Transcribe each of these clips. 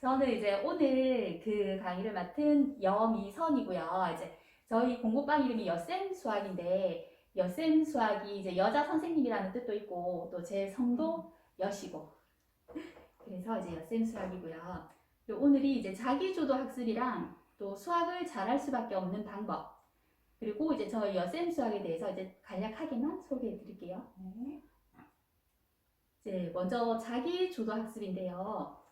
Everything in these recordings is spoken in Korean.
저는 이제 오늘 그 강의를 맡은 여미선이고요. 이제 저희 공부방 이름이 여쌤 수학인데, 여쌤 수학이 이제 여자 선생님이라는 뜻도 있고, 또 제 성도 여시고, 그래서 이제 여쌤 수학이고요. 그리고 오늘이 이제 자기주도 학습이랑 또 수학을 잘할 수밖에 없는 방법, 그리고 이제 저희 여쌤 수학에 대해서 이제 간략하게만 소개해 드릴게요. 이제 먼저 자기주도 학습인데요.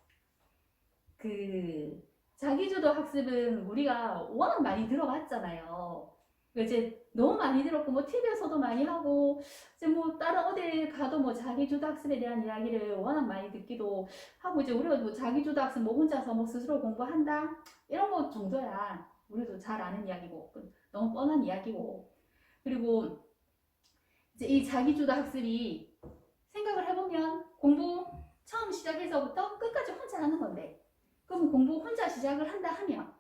그 자기주도 학습은 우리가 워낙 많이 들어봤잖아요. 이제 너무 많이 들었고 뭐 TV에서도 많이 하고 이제 뭐 다른 어디 가도 뭐 자기주도 학습에 대한 이야기를 워낙 많이 듣기도 하고 이제 우리가 뭐 자기주도 학습 뭐 혼자서 뭐 스스로 공부한다 이런 거 정도야 우리도 잘 아는 이야기고 너무 뻔한 이야기고. 그리고 이제 이 자기주도 학습이 생각을 해보면 공부 처음 시작해서부터 끝까지 혼자 하는 건데, 그럼 공부 혼자 시작을 한다 하면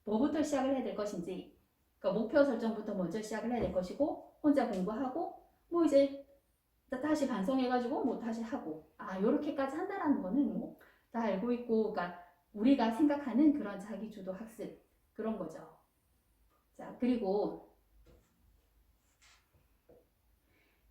뭐부터 시작을 해야 될 것인지, 그러니까 목표 설정부터 먼저 시작을 해야 될 것이고, 혼자 공부하고 뭐 이제 다시 반성해가지고 뭐 다시 하고, 요렇게까지 한다라는 거는 뭐 다 알고 있고, 그러니까 우리가 생각하는 그런 자기주도 학습 그런 거죠. 자, 그리고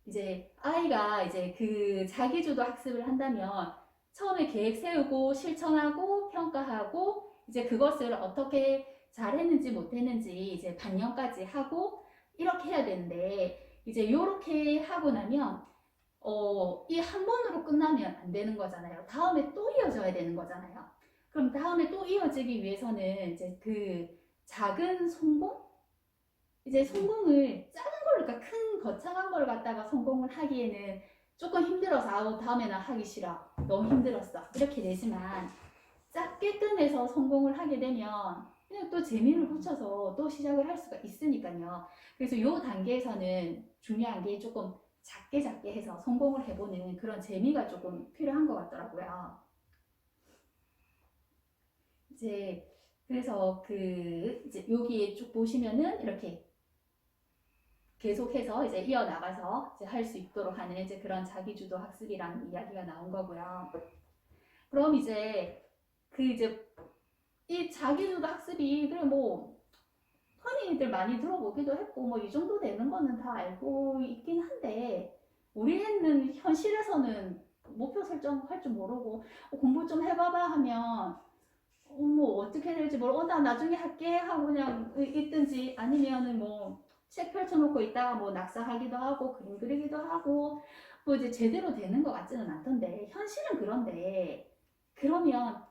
이제 아이가 이제 그 자기주도 학습을 한다면 처음에 계획 세우고 실천하고 평가하고 이제 그것을 어떻게 잘했는지 못했는지 이제 반영까지 하고 이렇게 해야 되는데, 이제 요렇게 하고 나면 이 한 번으로 끝나면 안 되는 거잖아요. 다음에 또 이어져야 되는 거잖아요. 그럼 다음에 또 이어지기 위해서는 이제 그 작은 성공? 이제 성공을 작은 걸, 그러니까 큰 거창한 걸 갖다가 성공을 하기에는 조금 힘들어서 다음에는 하기 싫어, 너무 힘들었어 이렇게 되지만, 작게 뜸해서 성공을 하게 되면 그냥 또 재미를 붙여서 또 시작을 할 수가 있으니까요. 그래서 요 단계에서는 중요한 게 조금 작게 해서 성공을 해보는 그런 재미가 조금 필요한 것 같더라고요. 이제 그래서 이제 여기에 쭉 보시면은 이렇게 계속해서 이제 이어나가서 이제 할 수 있도록 하는 이제 그런 자기주도 학습이라는 이야기가 나온 거고요. 그럼 이제 이제 이 자기주도 학습이 그래 뭐 흔히들 많이 들어보기도 했고 뭐 이 정도 되는 거는 다 알고 있긴 한데, 우리는 현실에서는 목표 설정할 줄 모르고 공부 좀 해봐봐 하면 뭐 어떻게 될지 모르고 나 나중에 할게 하고 그냥 있든지, 아니면은 뭐 책 펼쳐놓고 있다가 뭐 낙서하기도 하고 그림 그리기도 하고 뭐 이제 제대로 되는 것 같지는 않던데, 현실은 그런데 그러면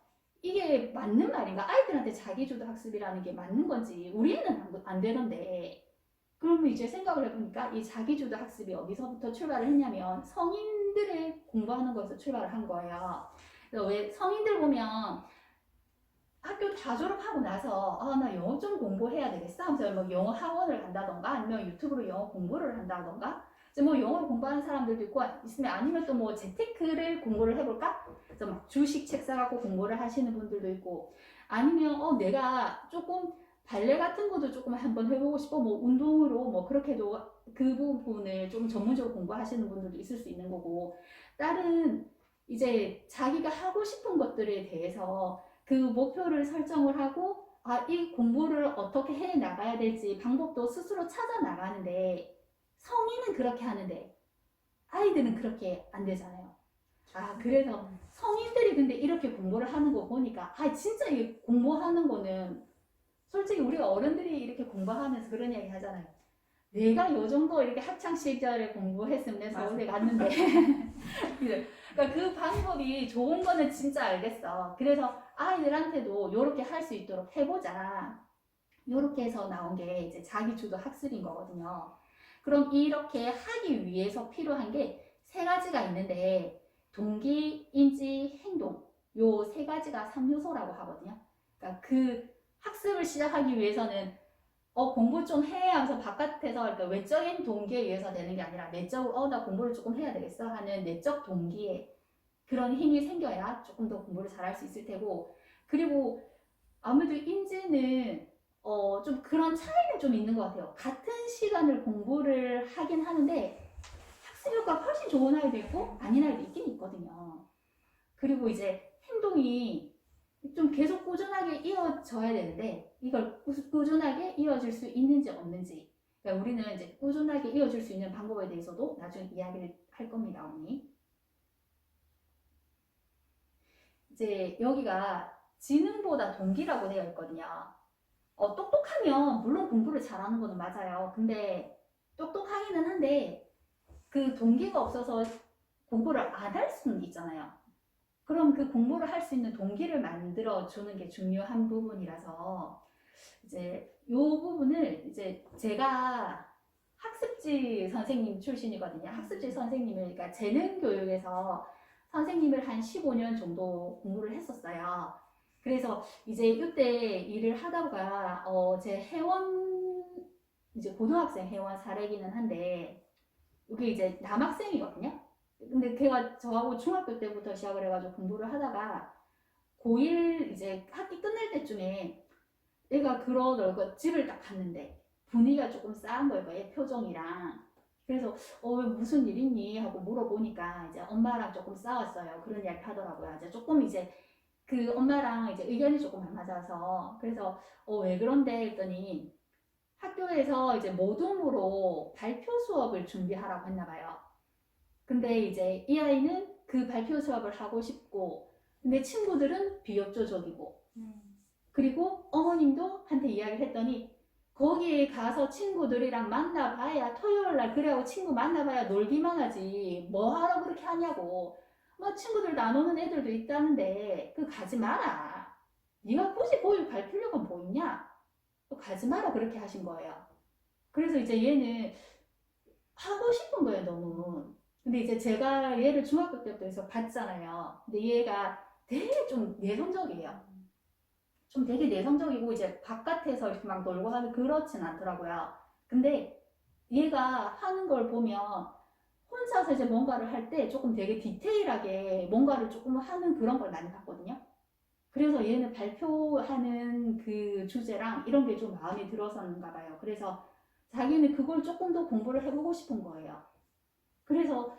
이게 맞는 말인가? 아이들한테 자기주도 학습이라는 게 맞는 건지 우리는 안 되던데. 그러면 이제 생각을 해보니까 이 자기주도 학습이 어디서부터 출발을 했냐면 성인들의 공부하는 것에서 출발을 한 거예요. 그래서 왜 성인들 보면 학교 다 졸업하고 나서 나 영어 좀 공부해야 되겠어 하면서 뭐 영어 학원을 간다던가 아니면 유튜브로 영어 공부를 한다던가, 이제 뭐 영어를 공부하는 사람들도 있고 있으면, 아니면 또 뭐 재테크를 공부를 해볼까? 그래서 막 주식 책 사갖고 공부를 하시는 분들도 있고, 아니면 내가 조금 발레 같은 것도 조금 한번 해보고 싶어, 뭐 운동으로 뭐 그렇게도 그 부분을 좀 전문적으로 공부하시는 분들도 있을 수 있는 거고, 다른 이제 자기가 하고 싶은 것들에 대해서 그 목표를 설정을 하고 이 공부를 어떻게 해 나가야 될지 방법도 스스로 찾아 나가는데, 성인은 그렇게 하는데 아이들은 그렇게 안 되잖아요. 그래서 성인들이 근데 이렇게 공부를 하는 거 보니까 진짜 이 공부하는 거는 솔직히 우리가 어른들이 이렇게 공부하면서 그런 이야기 하잖아요. 내가 요 정도 이렇게 학창 시절에 공부했으면 내 서울대 갔는데 그러니까 그 방법이 좋은 거는 진짜 알겠어. 그래서 아이들한테도 이렇게 할 수 있도록 해보자. 이렇게 해서 나온 게 이제 자기주도 학습인 거거든요. 그럼 이렇게 하기 위해서 필요한 게 세 가지가 있는데, 동기, 인지, 행동, 요 세 가지가 3요소라고 하거든요. 그러니까 그 학습을 시작하기 위해서는 공부 좀 해 하면서 바깥에서, 그러니까 외적인 동기에 의해서 되는 게 아니라 내적으로 나 공부를 조금 해야 되겠어 하는 내적 동기에 그런 힘이 생겨야 조금 더 공부를 잘할 수 있을 테고, 그리고 아무래도 인지는 좀 그런 차이는 좀 있는 것 같아요. 같은 시간을 공부를 하긴 하는데 학습 효과가 훨씬 좋은 아이도 있고 아닌 아이도 있긴 있거든요. 그리고 이제 행동이 좀 계속 꾸준하게 이어져야 되는데 이걸 꾸준하게 이어질 수 있는지 없는지, 그러니까 우리는 이제 꾸준하게 이어질 수 있는 방법에 대해서도 나중에 이야기를 할 겁니다, 언니. 이제 여기가 지능보다 동기라고 되어 있거든요. 똑똑하면 물론 공부를 잘하는 거는 맞아요. 근데 똑똑하기는 한데 그 동기가 없어서 공부를 안 할 수는 있잖아요. 그럼 그 공부를 할 수 있는 동기를 만들어 주는 게 중요한 부분이라서 이제 이 부분을 이제 제가 학습지 선생님 출신이거든요. 학습지 선생님을, 그러니까 재능 교육에서 선생님을 한 15년 정도 공부를 했었어요. 그래서 이제 이때 일을 하다가 제 회원, 이제 고등학생 회원 사례기는 한데 이게 이제 남학생이거든요. 근데 걔가 저하고 중학교 때부터 시작을 해가지고 공부를 하다가 고1 이제 학기 끝날 때쯤에 얘가 그러더라고. 집을 딱 갔는데 분위기가 조금 싸한 거예요. 얘 표정이랑. 그래서 왜 무슨 일 있니? 하고 물어보니까 이제 엄마랑 조금 싸웠어요. 그런 이야기 하더라고요. 이제 조금 이제 그 엄마랑 이제 의견이 조금 안 맞아서. 그래서 왜 그런데 했더니 학교에서 이제 모둠으로 발표 수업을 준비하라고 했나 봐요. 근데 이제 이 아이는 그 발표 수업을 하고 싶고, 근데 친구들은 비협조적이고, 그리고 어머님도 한테 이야기를 했더니 거기에 가서 친구들이랑 만나봐야 토요일 날 그래하고 친구 만나봐야 놀기만 하지 뭐 하러 그렇게 하냐고. 뭐 친구들 나누는 애들도 있다는데 그 가지 마라. 네가 굳이 거기 갈 필요가 뭐 있냐? 가지 마라 그렇게 하신 거예요. 그래서 이제 얘는 하고 싶은 거예요, 너무. 근데 이제 제가 얘를 중학교 때부터 해서 봤잖아요. 근데 얘가 되게 좀 내성적이에요. 좀 되게 내성적이고 이제 바깥에서 이렇게 막 놀고 하는 그렇진 않더라고요. 근데 얘가 하는 걸 보면 혼자서 이제 뭔가를 할 때 조금 되게 디테일하게 뭔가를 조금 하는 그런 걸 많이 봤거든요. 그래서 얘는 발표하는 그 주제랑 이런 게 좀 마음에 들어서는가 봐요. 그래서 자기는 그걸 조금 더 공부를 해보고 싶은 거예요. 그래서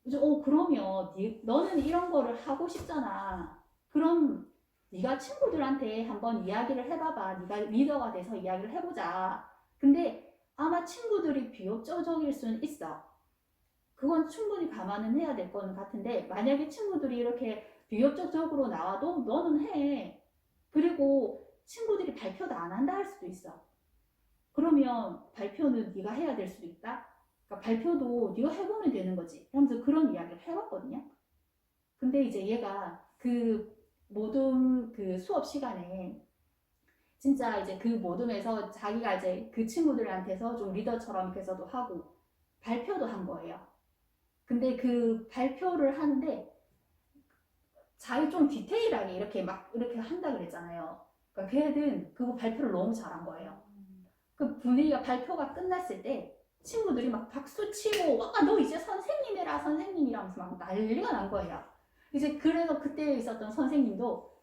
이제 그러면 너는 이런 거를 하고 싶잖아. 그럼 네가 친구들한테 한번 이야기를 해봐봐. 네가 리더가 돼서 이야기를 해보자. 근데 아마 친구들이 비협조적일 수는 있어. 그건 충분히 감안은 해야 될 거는 같은데 만약에 친구들이 이렇게 비협조적으로 나와도 너는 해. 그리고 친구들이 발표도 안 한다 할 수도 있어. 그러면 발표는 네가 해야 될 수도 있다. 그러니까 발표도 네가 해보면 되는 거지. 하면서 그런 이야기를 해봤거든요. 근데 이제 얘가 그 모둠 그 수업 시간에 진짜 이제 그 모둠에서 자기가 이제 그 친구들한테서 좀 리더처럼 이렇게서도 하고 발표도 한 거예요. 근데 그 발표를 하는데 자기 좀 디테일하게 이렇게 막 이렇게 한다 그랬잖아요. 그러니까 걔는 그거 발표를 너무 잘한 거예요. 그 분위기가 발표가 끝났을 때 친구들이 막 박수 치고 와 너 이제 선생님이라 선생님이라면서 막 난리가 난 거예요. 이제 그래서 그때 있었던 선생님도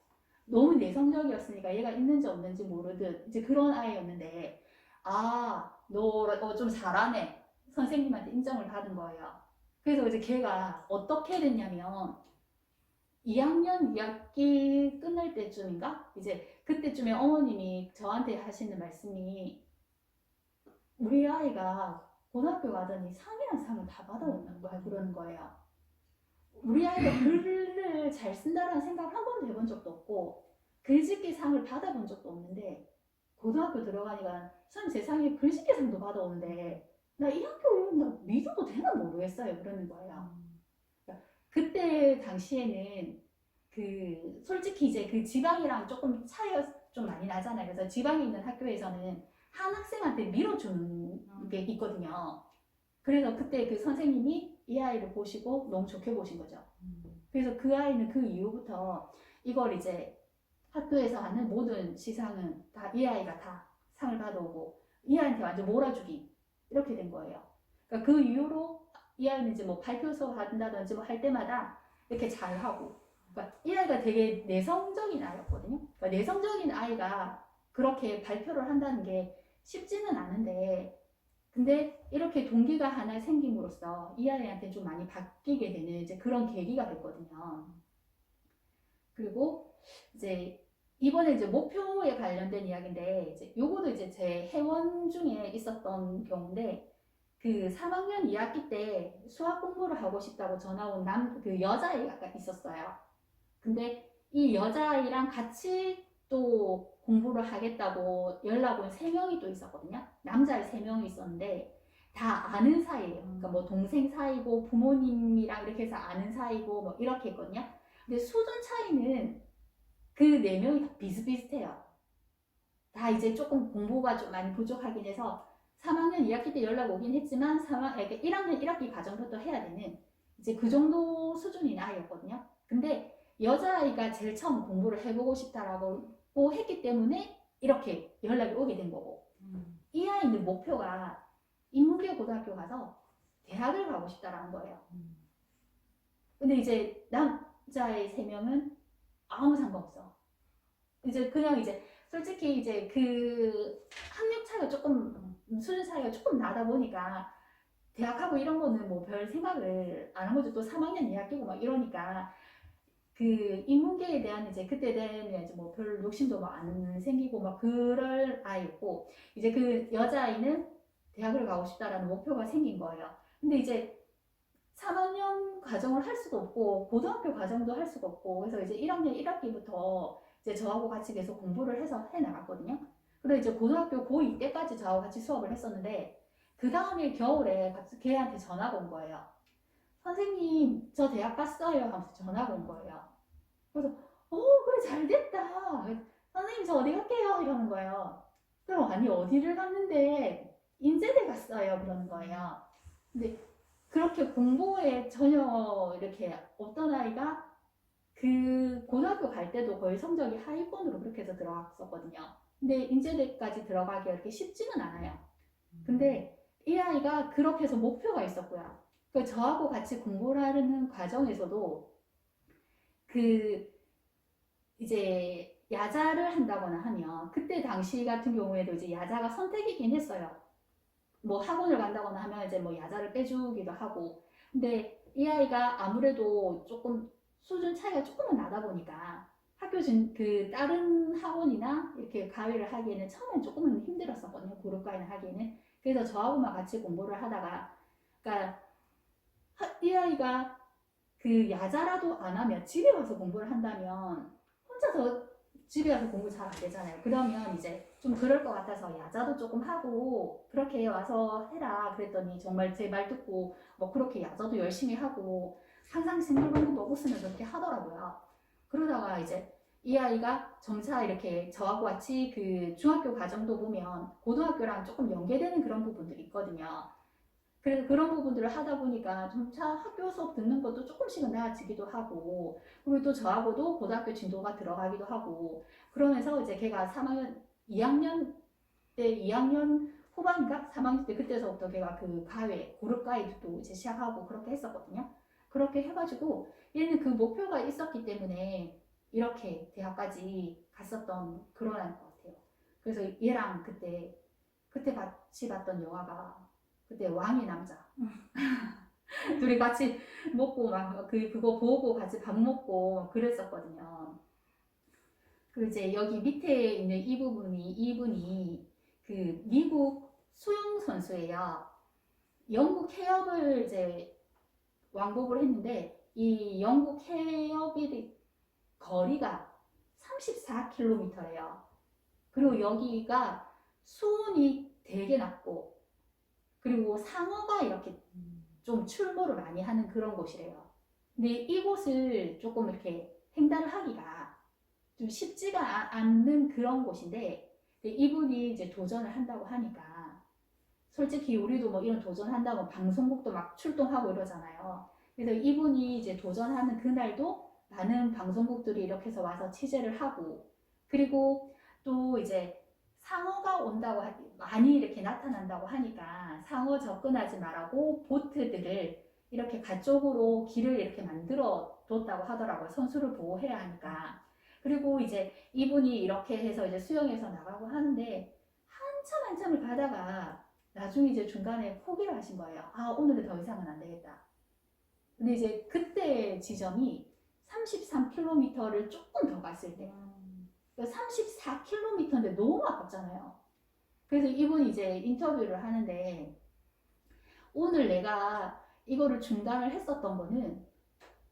너무 내성적이었으니까 얘가 있는지 없는지 모르듯 이제 그런 아이였는데 너 좀 잘하네 선생님한테 인정을 받은 거예요. 그래서 이제 걔가 어떻게 됐냐면 2학년 2학기 끝날 때쯤인가 이제 그때쯤에 어머님이 저한테 하시는 말씀이 우리 아이가 고등학교 가더니 상이란 상을 다 받아온다는 거야. 그러는 거예요. 우리 아이가 글을 잘 쓴다라는 생각을 한 번도 해본 적도 없고 글짓기 상을 받아본 적도 없는데 고등학교 들어가니까 선 세상에 글짓기 상도 받아오는데 나 이 학교 나 믿어도 되나 모르겠어요. 그러는 거예요. 그러니까 그때 당시에는 그 솔직히 이제 그 지방이랑 조금 차이가 좀 많이 나잖아요. 그래서 지방에 있는 학교에서는 한 학생한테 밀어주는 게 있거든요. 그래서 그때 그 선생님이 이 아이를 보시고 너무 좋게 보신 거죠. 그래서 그 아이는 그 이후부터 이걸 이제 학교에서 하는 모든 시상은 다 이 아이가 다 상을 받아오고 이 아이한테 완전 몰아주기 이렇게 된 거예요. 그러니까 그 이후로 이 아이는 이제 뭐 발표 수업 한다든지 뭐 할 때마다 이렇게 잘하고 그러니까 이 아이가 되게 내성적인 아이였거든요. 그러니까 내성적인 아이가 그렇게 발표를 한다는 게 쉽지는 않은데 근데 이렇게 동기가 하나 생김으로써 이 아이한테 좀 많이 바뀌게 되는 이제 그런 계기가 됐거든요. 그리고 이제 이번에 이제 목표에 관련된 이야기인데 이제 요거도 이제 제 회원 중에 있었던 경우인데 그 3학년 2학기 때 수학 공부를 하고 싶다고 전화 온 그 여자아이가 있었어요. 근데 이 여자아이랑 같이 또 공부를 하겠다고 연락 온 3명이 또 있었거든요. 남자애 3명이 있었는데 다 아는 사이예요. 그러니까 뭐 동생 사이고 부모님이랑 이렇게 해서 아는 사이고 뭐 이렇게 했거든요. 근데 수준 차이는 그 4명이 다 비슷비슷해요. 다 이제 조금 공부가 좀 많이 부족하긴 해서 3학년 2학기 때 연락 오긴 했지만 1학년 1학기 과정부터 해야 되는 이제 그 정도 수준인 아이였거든요. 근데 여자아이가 제일 처음 공부를 해보고 싶다라고 했기 때문에 이렇게 연락이 오게 된 거고 이 아이는 목표가 인문계 고등학교 가서 대학을 가고 싶다라는 거예요. 근데 이제 남자의 3명은 아무 상관없어. 이제 그냥 이제 솔직히 이제 그 학력 차이가 조금 수준 차이가 조금 나다 보니까 대학하고 이런 거는 뭐 별 생각을 안 한 거죠. 또 3학년 2학기고 막 이러니까 그 인문계에 대한 이제 그때 되면 이제 뭐 별 욕심도 막 안 생기고 막 그럴 아이였고 이제 그 여자아이는 대학을 가고 싶다라는 목표가 생긴 거예요. 근데 이제 3학년 과정을 할 수도 없고 고등학교 과정도 할 수가 없고 그래서 이제 1학년 1학기부터 이제 저하고 같이 계속 공부를 해서 해 나갔거든요. 그리고 이제 고등학교 고2 때까지 저하고 같이 수업을 했었는데 그 다음에 겨울에 걔한테 전화가 온 거예요. 선생님 저 대학 갔어요 하면서 전화가 온 거예요. 그래서 그래 잘 됐다. 선생님 저 어디 갈게요 이러는 거예요. 그럼 아니 어디를 갔는데 인제대 갔어요 그러는 거예요. 근데 그렇게 공부에 전혀 이렇게 어떤 아이가 그 고등학교 갈 때도 거의 성적이 하위권으로 그렇게 해서 들어갔었거든요. 근데 인제대까지 들어가기가 이렇게 쉽지는 않아요. 근데 이 아이가 그렇게 해서 목표가 있었고요. 그 저하고 같이 공부를 하는 과정에서도 그 이제 야자를 한다거나 하면 그때 당시 같은 경우에도 이제 야자가 선택이긴 했어요. 뭐 학원을 간다거나 하면 이제 뭐 야자를 빼주기도 하고 근데 이 아이가 아무래도 조금 수준 차이가 조금은 나다 보니까 그 다른 학원이나 이렇게 가위를 하기에는 처음엔 조금은 힘들었었거든요. 그룹 가위를 하기에는. 그래서 저하고만 같이 공부를 하다가 그러니까 이 아이가 그 야자라도 안 하면 집에 와서 공부를 한다면 혼자서 집에 와서 공부 잘 안 되잖아요. 그러면 이제 좀 그럴 것 같아서 야자도 조금 하고 그렇게 와서 해라 그랬더니 정말 제 말 듣고 뭐 그렇게 야자도 열심히 하고 항상 생물공부 먹었으면 그렇게 하더라고요. 그러다가 이제 이 아이가 점차 이렇게 저하고 같이 그 중학교 과정도 보면 고등학교랑 조금 연계되는 그런 부분들이 있거든요. 그래서 그런 부분들을 하다 보니까 점차 학교 수업 듣는 것도 조금씩은 나아지기도 하고 그리고 또 저하고도 고등학교 진도가 들어가기도 하고 그러면서 이제 걔가 3학년 2학년 때 2학년 후반인가 3학년 때 그때서부터 걔가 그 가회 그룹 가이드도 이제 시작하고 그렇게 했었거든요. 그렇게 해가지고 얘는 그 목표가 있었기 때문에 이렇게 대학까지 갔었던 그런 것 같아요. 그래서 얘랑 그때 같이 봤던 영화가 그때 왕의 남자. 둘이 같이 먹고 막 그거 보고 같이 밥 먹고 그랬었거든요. 그리고 이제 여기 밑에 있는 이분이 그 미국 수영 선수예요. 영국 해협을 이제 왕복을 했는데 이 영국 해협의 거리가 34km래요. 그리고 여기가 수온이 되게 낮고 그리고 상어가 이렇게 좀 출몰을 많이 하는 그런 곳이래요. 근데 이곳을 조금 이렇게 횡단을 하기가 좀 쉽지가 않는 그런 곳인데 이분이 이제 도전을 한다고 하니까 솔직히 우리도 뭐 이런 도전한다고 방송국도 막 출동하고 이러잖아요. 그래서 이분이 이제 도전하는 그날도 많은 방송국들이 이렇게 해서 와서 취재를 하고 그리고 또 이제 상어가 온다고 많이 이렇게 나타난다고 하니까 상어 접근하지 말라고 보트들을 이렇게 가쪽으로 길을 이렇게 만들어 뒀다고 하더라고요. 선수를 보호해야 하니까. 그리고 이제 이분이 이렇게 해서 이제 수영해서 나가고 하는데 한참을 가다가 나중에 이제 중간에 포기를 하신 거예요. 아, 오늘은 더 이상은 안 되겠다. 근데 이제 그때 지점이 33km를 조금 더 갔을 때 34km인데 너무 아깝잖아요. 그래서 이분이 이제 인터뷰를 하는데 오늘 내가 이거를 중단을 했었던 거는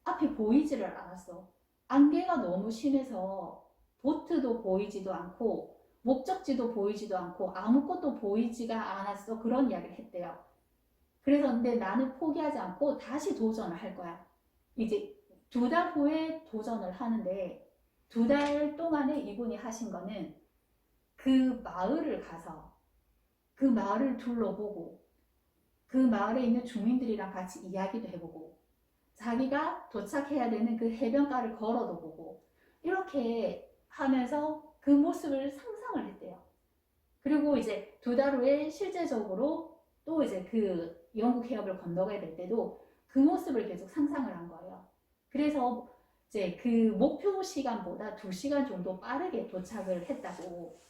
앞에 보이지를 않았어. 안개가 너무 심해서 보트도 보이지도 않고 목적지도 보이지도 않고 아무것도 보이지가 않았어. 그런 이야기를 했대요. 그래서 근데 나는 포기하지 않고 다시 도전을 할 거야. 이제 2달 후에 도전을 하는데 2달 동안에 이분이 하신 거는 그 마을을 가서 그 마을을 둘러보고 그 마을에 있는 주민들이랑 같이 이야기도 해보고 자기가 도착해야 되는 그 해변가를 걸어도 보고 이렇게 하면서 그 모습을 상상을 했대요. 그리고 이제 2달 후에 실제적으로 또 이제 그 영국 해협을 건너가야 될 때도 그 모습을 계속 상상을 한 거예요. 그래서 이제 그 목표 시간보다 2시간 정도 빠르게 도착을 했다고.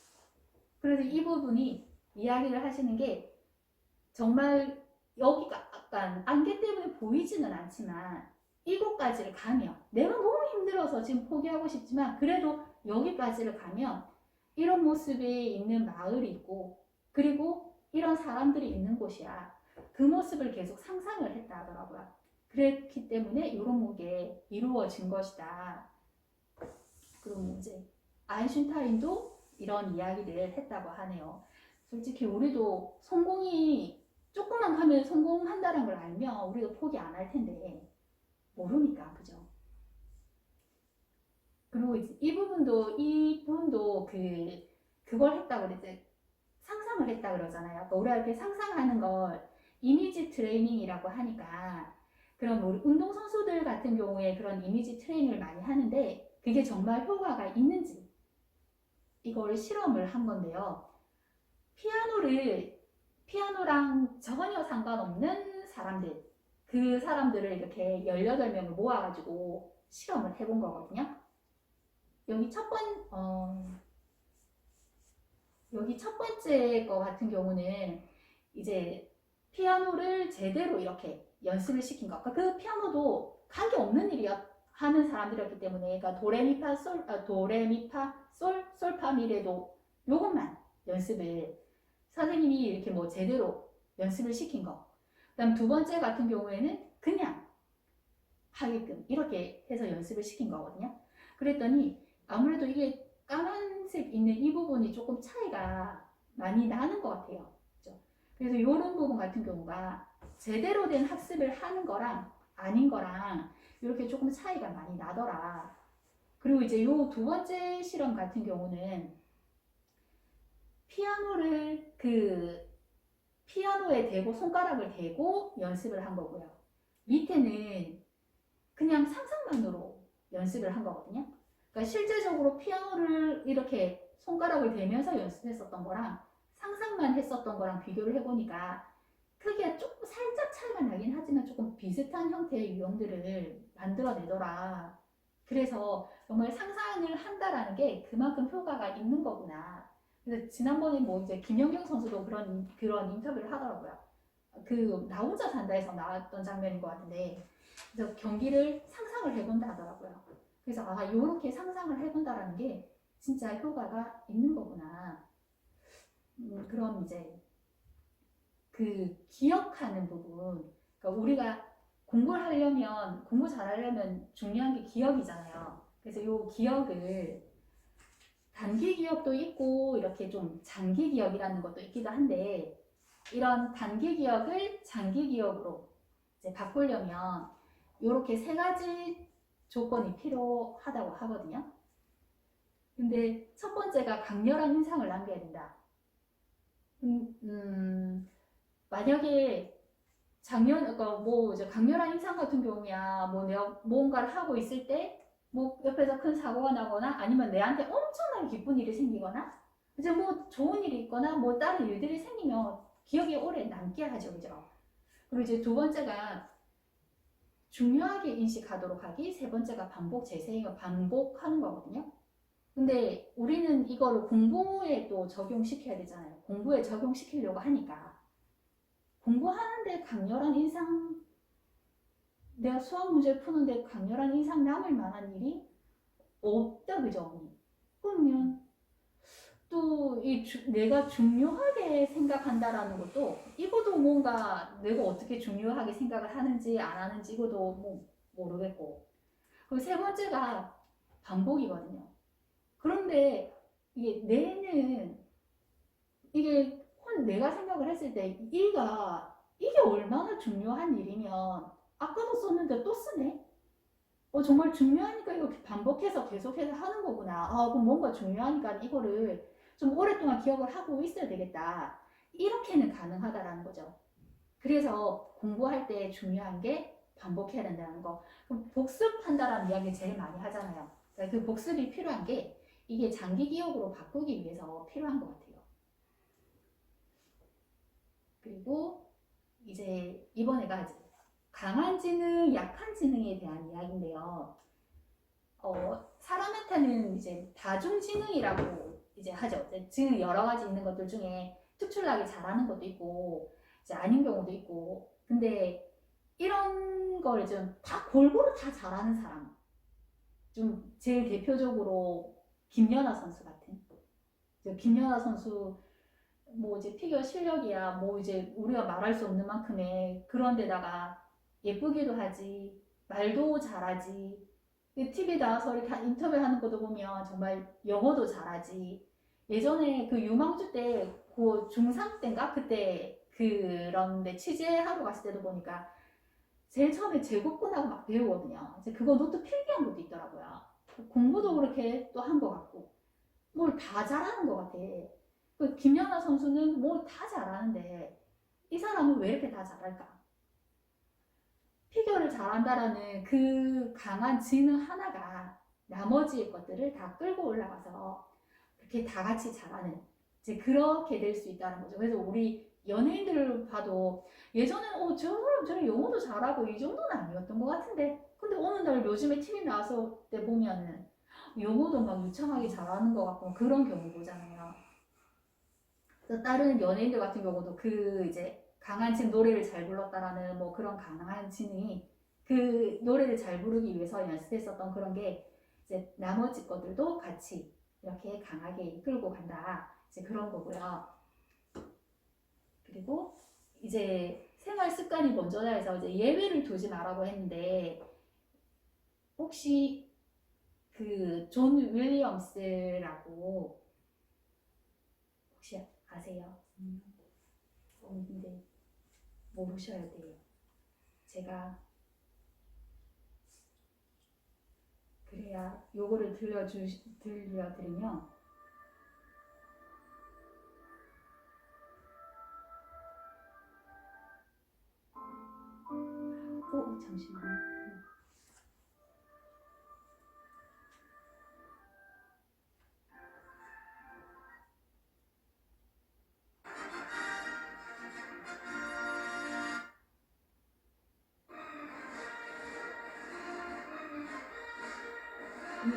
그래서 이 부분이 이야기를 하시는 게 정말 여기가 약간 안개 때문에 보이지는 않지만 이곳까지를 가면 내가 너무 힘들어서 지금 포기하고 싶지만 그래도 여기까지를 가면 이런 모습이 있는 마을이 있고 그리고 이런 사람들이 있는 곳이야. 그 모습을 계속 상상을 했다 하더라고요. 그랬기 때문에 이런 게 이루어진 것이다. 그리고 이제 아인슈타인도 이런 이야기를 했다고 하네요. 솔직히 우리도 성공이 조금만 하면 성공한다는 걸 알면 우리도 포기 안 할 텐데 모르니까 그죠? 그리고 이분도 그걸 했다 그랬지 상상을 했다 그러잖아요. 그러니까 우리가 이렇게 상상하는 걸 이미지 트레이닝이라고 하니까 그럼 우리 운동선수들 같은 경우에 그런 이미지 트레이닝을 많이 하는데 그게 정말 효과가 있는지 이걸 실험을 한 건데요. 피아노랑 전혀 상관없는 사람들, 그 사람들을 이렇게 18명을 모아가지고 실험을 해본 거거든요. 여기 첫 번째 거 같은 경우는 이제 피아노를 제대로 이렇게 연습을 시킨 거. 그 피아노도 관계 없는 일이야. 하는 사람들이었기 때문에, 그러니까 도레미파, 솔파미레도 요것만 연습을 선생님이 이렇게 뭐 제대로 연습을 시킨 거. 그다음 2번째 같은 경우에는 그냥 하게끔 이렇게 해서 연습을 시킨 거거든요. 그랬더니 아무래도 이게 까만색 있는 이 부분이 조금 차이가 많이 나는 것 같아요. 그렇죠? 그래서 이런 부분 같은 경우가 제대로 된 학습을 하는 거랑 아닌 거랑 이렇게 조금 차이가 많이 나더라. 그리고 이제 요 2번째 실험 같은 경우는 피아노에 대고 손가락을 대고 연습을 한 거고요. 밑에는 그냥 상상만으로 연습을 한 거거든요. 그러니까 실제적으로 피아노를 이렇게 손가락을 대면서 연습했었던 거랑 상상만 했었던 거랑 비교를 해보니까 크기가 조금 살짝 차이가 나긴 하지만 조금 비슷한 형태의 유형들을 만들어내더라. 그래서 정말 상상을 한다라는 게 그만큼 효과가 있는 거구나. 그래서 지난번에 뭐 이제 김연경 선수도 그런 인터뷰를 하더라고요. 그 나 혼자 산다에서 나왔던 장면인 것 같은데, 그래서 경기를 상상을 해본다 하더라고요. 그래서 요렇게 상상을 해본다라는 게 진짜 효과가 있는 거구나. 그럼 이제 그 기억하는 부분, 그러니까 우리가 공부 잘하려면 중요한 게 기억이잖아요. 그래서 요 기억을 단기 기억도 있고 이렇게 좀 장기 기억이라는 것도 있기도 한데 이런 단기 기억을 장기 기억으로 이제 바꾸려면 이렇게 3가지 조건이 필요하다고 하거든요. 근데 첫 번째가 강렬한 인상을 남겨야 된다. 만약에 뭐 이제 강렬한 인상 같은 경우야, 뭐 내가 뭔가를 하고 있을 때 뭐 옆에서 큰 사고가 나거나 아니면 내한테 엄청나게 기쁜 일이 생기거나 이제 뭐 좋은 일이 있거나 뭐 다른 일들이 생기면 기억이 오래 남게 하죠, 그죠? 그리고 이제 2번째가 중요하게 인식하도록 하기, 3번째가 반복 재생을 반복하는 거거든요. 근데 우리는 이거를 공부에 또 적용시켜야 되잖아요. 공부에 적용시키려고 하니까 공부하는데 강렬한 인상은 내가 수학 문제를 푸는데 강렬한 인상 남을 만한 일이 없다, 그죠? 그러면 또 내가 중요하게 생각한다라는 것도 이것도 뭔가 내가 어떻게 중요하게 생각을 하는지 안 하는지 이것도 뭐 모르겠고, 그리고 세 번째가 반복이거든요. 그런데 이게 뇌는 이게 내가 생각을 했을 때 이게 얼마나 중요한 일이면 아까도 썼는데 또 쓰네? 정말 중요하니까 이렇게 반복해서 계속해서 하는 거구나. 그럼 뭔가 중요하니까 이거를 좀 오랫동안 기억을 하고 있어야 되겠다. 이렇게는 가능하다라는 거죠. 그래서 공부할 때 중요한 게 반복해야 된다는 거. 그럼 복습한다라는 이야기 제일 많이 하잖아요. 그러니까 그 복습이 필요한 게 이게 장기 기억으로 바꾸기 위해서 필요한 것 같아요. 그리고 이제 이번에가 강한 지능, 약한 지능에 대한 이야기인데요. 사람한테는 이제 다중지능이라고 이제 하죠. 지능 여러 가지 있는 것들 중에 특출나게 잘하는 것도 있고, 이제 아닌 경우도 있고. 근데 이런 걸 좀 다 골고루 다 잘하는 사람. 좀 제일 대표적으로 김연아 선수 같은. 김연아 선수 뭐 이제 피겨 실력이야 뭐 이제 우리가 말할 수 없는 만큼의 그런 데다가 예쁘기도 하지, 말도 잘하지, TV에 나와서 이렇게 인터뷰하는 것도 보면 정말 영어도 잘하지. 예전에 그 유망주 때, 그 중3 때인가? 그때 그런데 취재하러 갔을 때도 보니까 제일 처음에 제국문하고 막 배우거든요. 이제 그거 노트 필기한 것도 있더라고요. 공부도 그렇게 또 한 것 같고. 뭘 다 잘하는 것 같아. 그 김연아 선수는 뭘 다 잘하는데 이 사람은 왜 이렇게 다 잘할까? 피겨를 잘한다라는 그 강한 지능 하나가 나머지 것들을 다 끌고 올라가서 그렇게 다 같이 잘하는, 이제 그렇게 될 수 있다는 거죠. 그래서 우리 연예인들을 봐도 예전엔 저 사람 저래 영어도 잘하고 이 정도는 아니었던 것 같은데, 근데 어느 날 요즘에 TV 나왔을 때 보면은 영어도 막 유창하게 잘하는 것 같고 그런 경우 보잖아요. 그래서 다른 연예인들 같은 경우도 그 이제 강한 진 노래를 잘 불렀다라는 뭐 그런 강한 지능이 그 노래를 잘 부르기 위해서 연습했었던 그런 게 이제 나머지 것들도 같이 이렇게 강하게 이끌고 간다. 이제 그런 거고요. 그리고 이제 생활 습관이 먼저다 해서 이제 예외를 두지 말라고 했는데, 혹시 그 존 윌리엄스라고 혹시 아세요? 근데 모르셔야 돼요. 제가 그래야 요거를 들려드리면 잠시만요.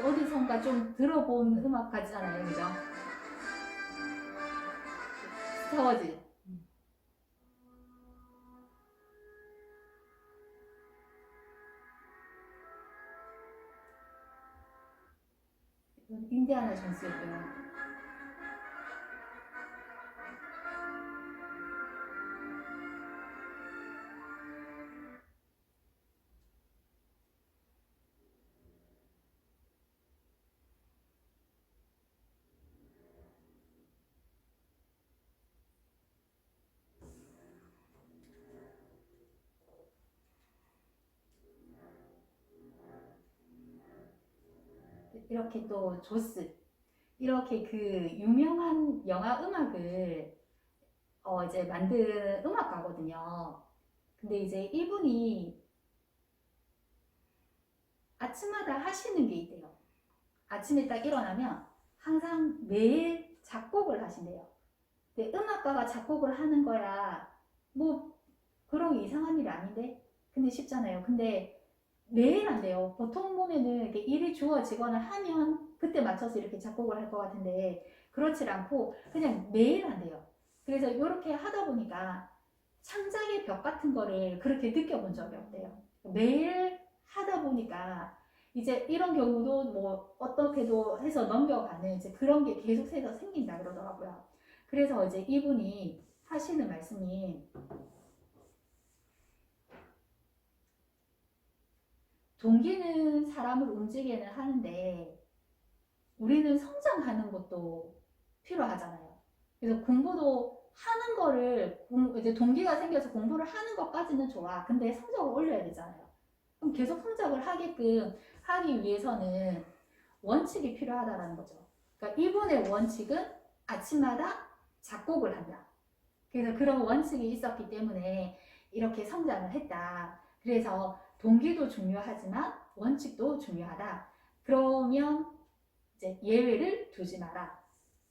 어디선가 좀 들어본 음악 같잖아요, 그죠? 스타워즈. 인디아나 존스였고요. 이렇게 또 조스, 이렇게 그 유명한 영화 음악을 이제 만든 음악가거든요. 근데 이제 이분이 아침마다 하시는 게 있대요. 아침에 딱 일어나면 항상 매일 작곡을 하신대요. 근데 음악가가 작곡을 하는 거야 뭐 그런 이상한 일이 아닌데, 근데 쉽잖아요. 근데 매일 안 돼요. 보통 보면은 이렇게 일이 주어지거나 하면 그때 맞춰서 이렇게 작곡을 할 것 같은데 그렇지 않고 그냥 매일 안 돼요. 그래서 이렇게 하다 보니까 창작의 벽 같은 거를 그렇게 느껴본 적이 없대요. 매일 하다 보니까 이제 이런 경우도 뭐 어떻게도 해서 넘겨가는 이제 그런 게 계속해서 생긴다 그러더라고요. 그래서 이제 이분이 하시는 말씀이 동기는 사람을 움직이는 하는데 우리는 성장하는 것도 필요하잖아요. 그래서 공부도 하는 거를 이제 동기가 생겨서 공부를 하는 것까지는 좋아. 근데 성적을 올려야 되잖아요. 그럼 계속 성적을 하게끔 하기 위해서는 원칙이 필요하다라는 거죠. 그러니까 이분의 원칙은 아침마다 작곡을 한다. 그래서 그런 원칙이 있었기 때문에 이렇게 성장을 했다. 그래서 동기도 중요하지만 원칙도 중요하다. 그러면 이제 예외를 두지 마라.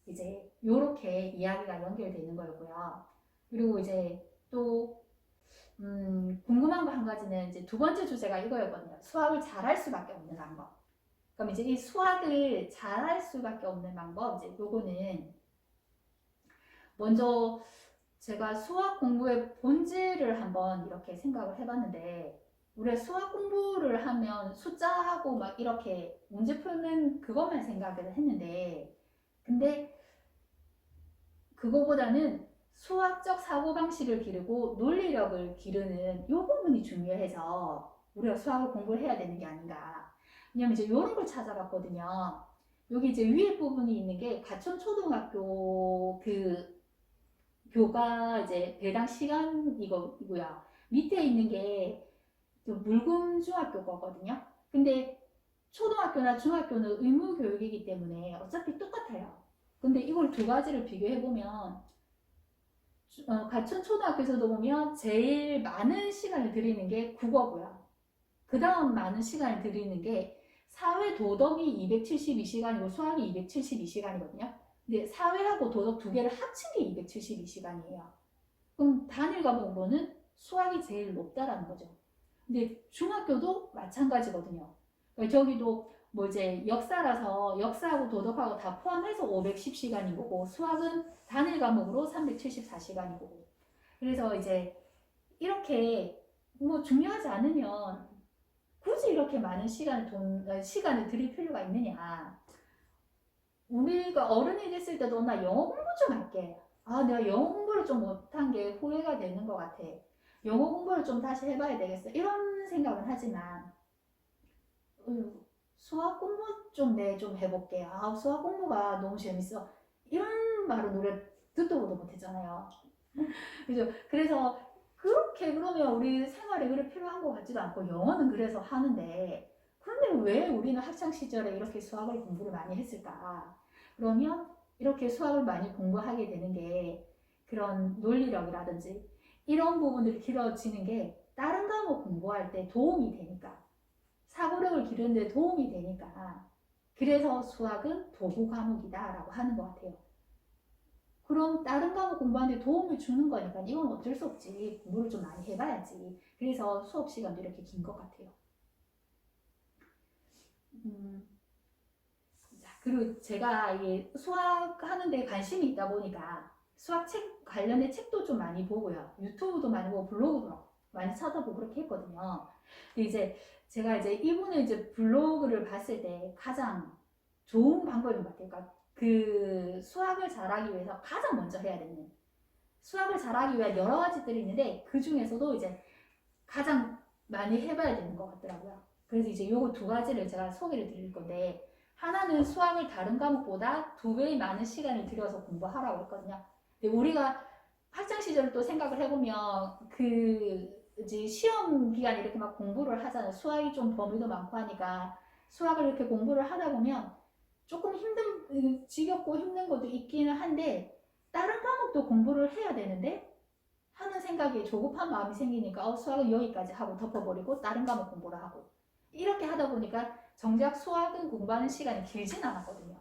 이제 요렇게 이야기가 연결되는 거였고요. 그리고 이제 또 궁금한 거 한 가지는 이제 두 번째 주제가 이거였거든요. 수학을 잘할 수밖에 없는 방법. 그럼 이제 이 수학을 잘할 수밖에 없는 방법, 이제 요거는 먼저 제가 수학 공부의 본질을 한번 이렇게 생각을 해봤는데, 우리가 수학 공부를 하면 숫자하고 막 이렇게 문제 풀는 그것만 생각을 했는데, 근데 그거보다는 수학적 사고방식을 기르고 논리력을 기르는 이 부분이 중요해서 우리가 수학을 공부를 해야 되는 게 아닌가. 왜냐면 이제 이런 걸 찾아봤거든요. 여기 이제 위에 부분이 있는 게 가천초등학교 그 교과 이제 배당 시간 이거고요. 밑에 있는 게 물금중학교 거거든요. 근데 초등학교나 중학교는 의무 교육이기 때문에 어차피 똑같아요. 근데 이걸 두 가지를 비교해 보면 가천초등학교에서도 보면 제일 많은 시간을 들이는 게 국어고요. 그 다음 많은 시간을 들이는 게 사회 도덕이 272시간이고 수학이 272시간이거든요. 근데 사회하고 도덕 두 개를 합친 게 272시간이에요. 그럼 단일 과목으로는 수학이 제일 높다라는 거죠. 근데 중학교도 마찬가지거든요. 그러니까 저기도 뭐 이제 역사라서 역사하고 도덕하고 다 포함해서 510시간인 거고 수학은 단일 과목으로 374시간이고 그래서 이제 이렇게 뭐 중요하지 않으면 굳이 이렇게 많은 시간을 들일 필요가 있느냐. 우리가 어른이 됐을 때도 나 영어 공부 좀 할게. 아, 내가 영어 공부를 좀 못한 게 후회가 되는 것 같아. 영어 공부를 좀 다시 해봐야 되겠어. 이런 생각은 하지만 수학 공부 좀 좀 해볼게. 아, 수학 공부가 너무 재밌어. 이런 말은 우리가 듣도 보도 못했잖아요. 그죠? 그래서 그렇게 그러면 우리 생활에 그래 필요한 것 같지도 않고 영어는 그래서 하는데 그런데 왜 우리는 학창 시절에 이렇게 수학을 공부를 많이 했을까? 그러면 이렇게 수학을 많이 공부하게 되는 게 그런 논리력이라든지 이런 부분들이 길어지는 게 다른 과목 공부할 때 도움이 되니까 사고력을 기르는 데 도움이 되니까 그래서 수학은 도구 과목이다 라고 하는 것 같아요. 그럼 다른 과목 공부하는데 도움을 주는 거니까 이건 어쩔 수 없지. 공부를 좀 많이 해봐야지. 그래서 수업 시간도 이렇게 긴 것 같아요. 자, 그리고 제가 이게 수학 하는데 관심이 있다 보니까 수학 책 관련된 책도 좀 많이 보고요. 유튜브도 많이 보고 블로그도 많이 찾아보고 그렇게 했거든요. 근데 이제 제가 이제 이분의 이제 블로그를 봤을 때 가장 좋은 방법인 것 같아요. 그러니까 그 수학을 잘하기 위해서 가장 먼저 해야 되는 수학을 잘하기 위한 여러 가지들이 있는데 그 중에서도 이제 가장 많이 해봐야 되는 것 같더라고요. 그래서 이제 요거 두 가지를 제가 소개를 드릴 건데 하나는 수학을 다른 과목보다 2배의 많은 시간을 들여서 공부하라고 했거든요. 근데 우리가 학창 시절을 또 생각을 해보면 그 이제 시험 기간에 이렇게 막 공부를 하잖아요. 수학이 좀 범위도 많고 하니까 수학을 이렇게 공부를 하다 보면 조금 지겹고 힘든 것도 있기는 한데 다른 과목도 공부를 해야 되는데 하는 생각에 조급한 마음이 생기니까 수학은 여기까지 하고 덮어버리고 다른 과목 공부를 하고 이렇게 하다 보니까 정작 수학은 공부하는 시간이 길진 않았거든요.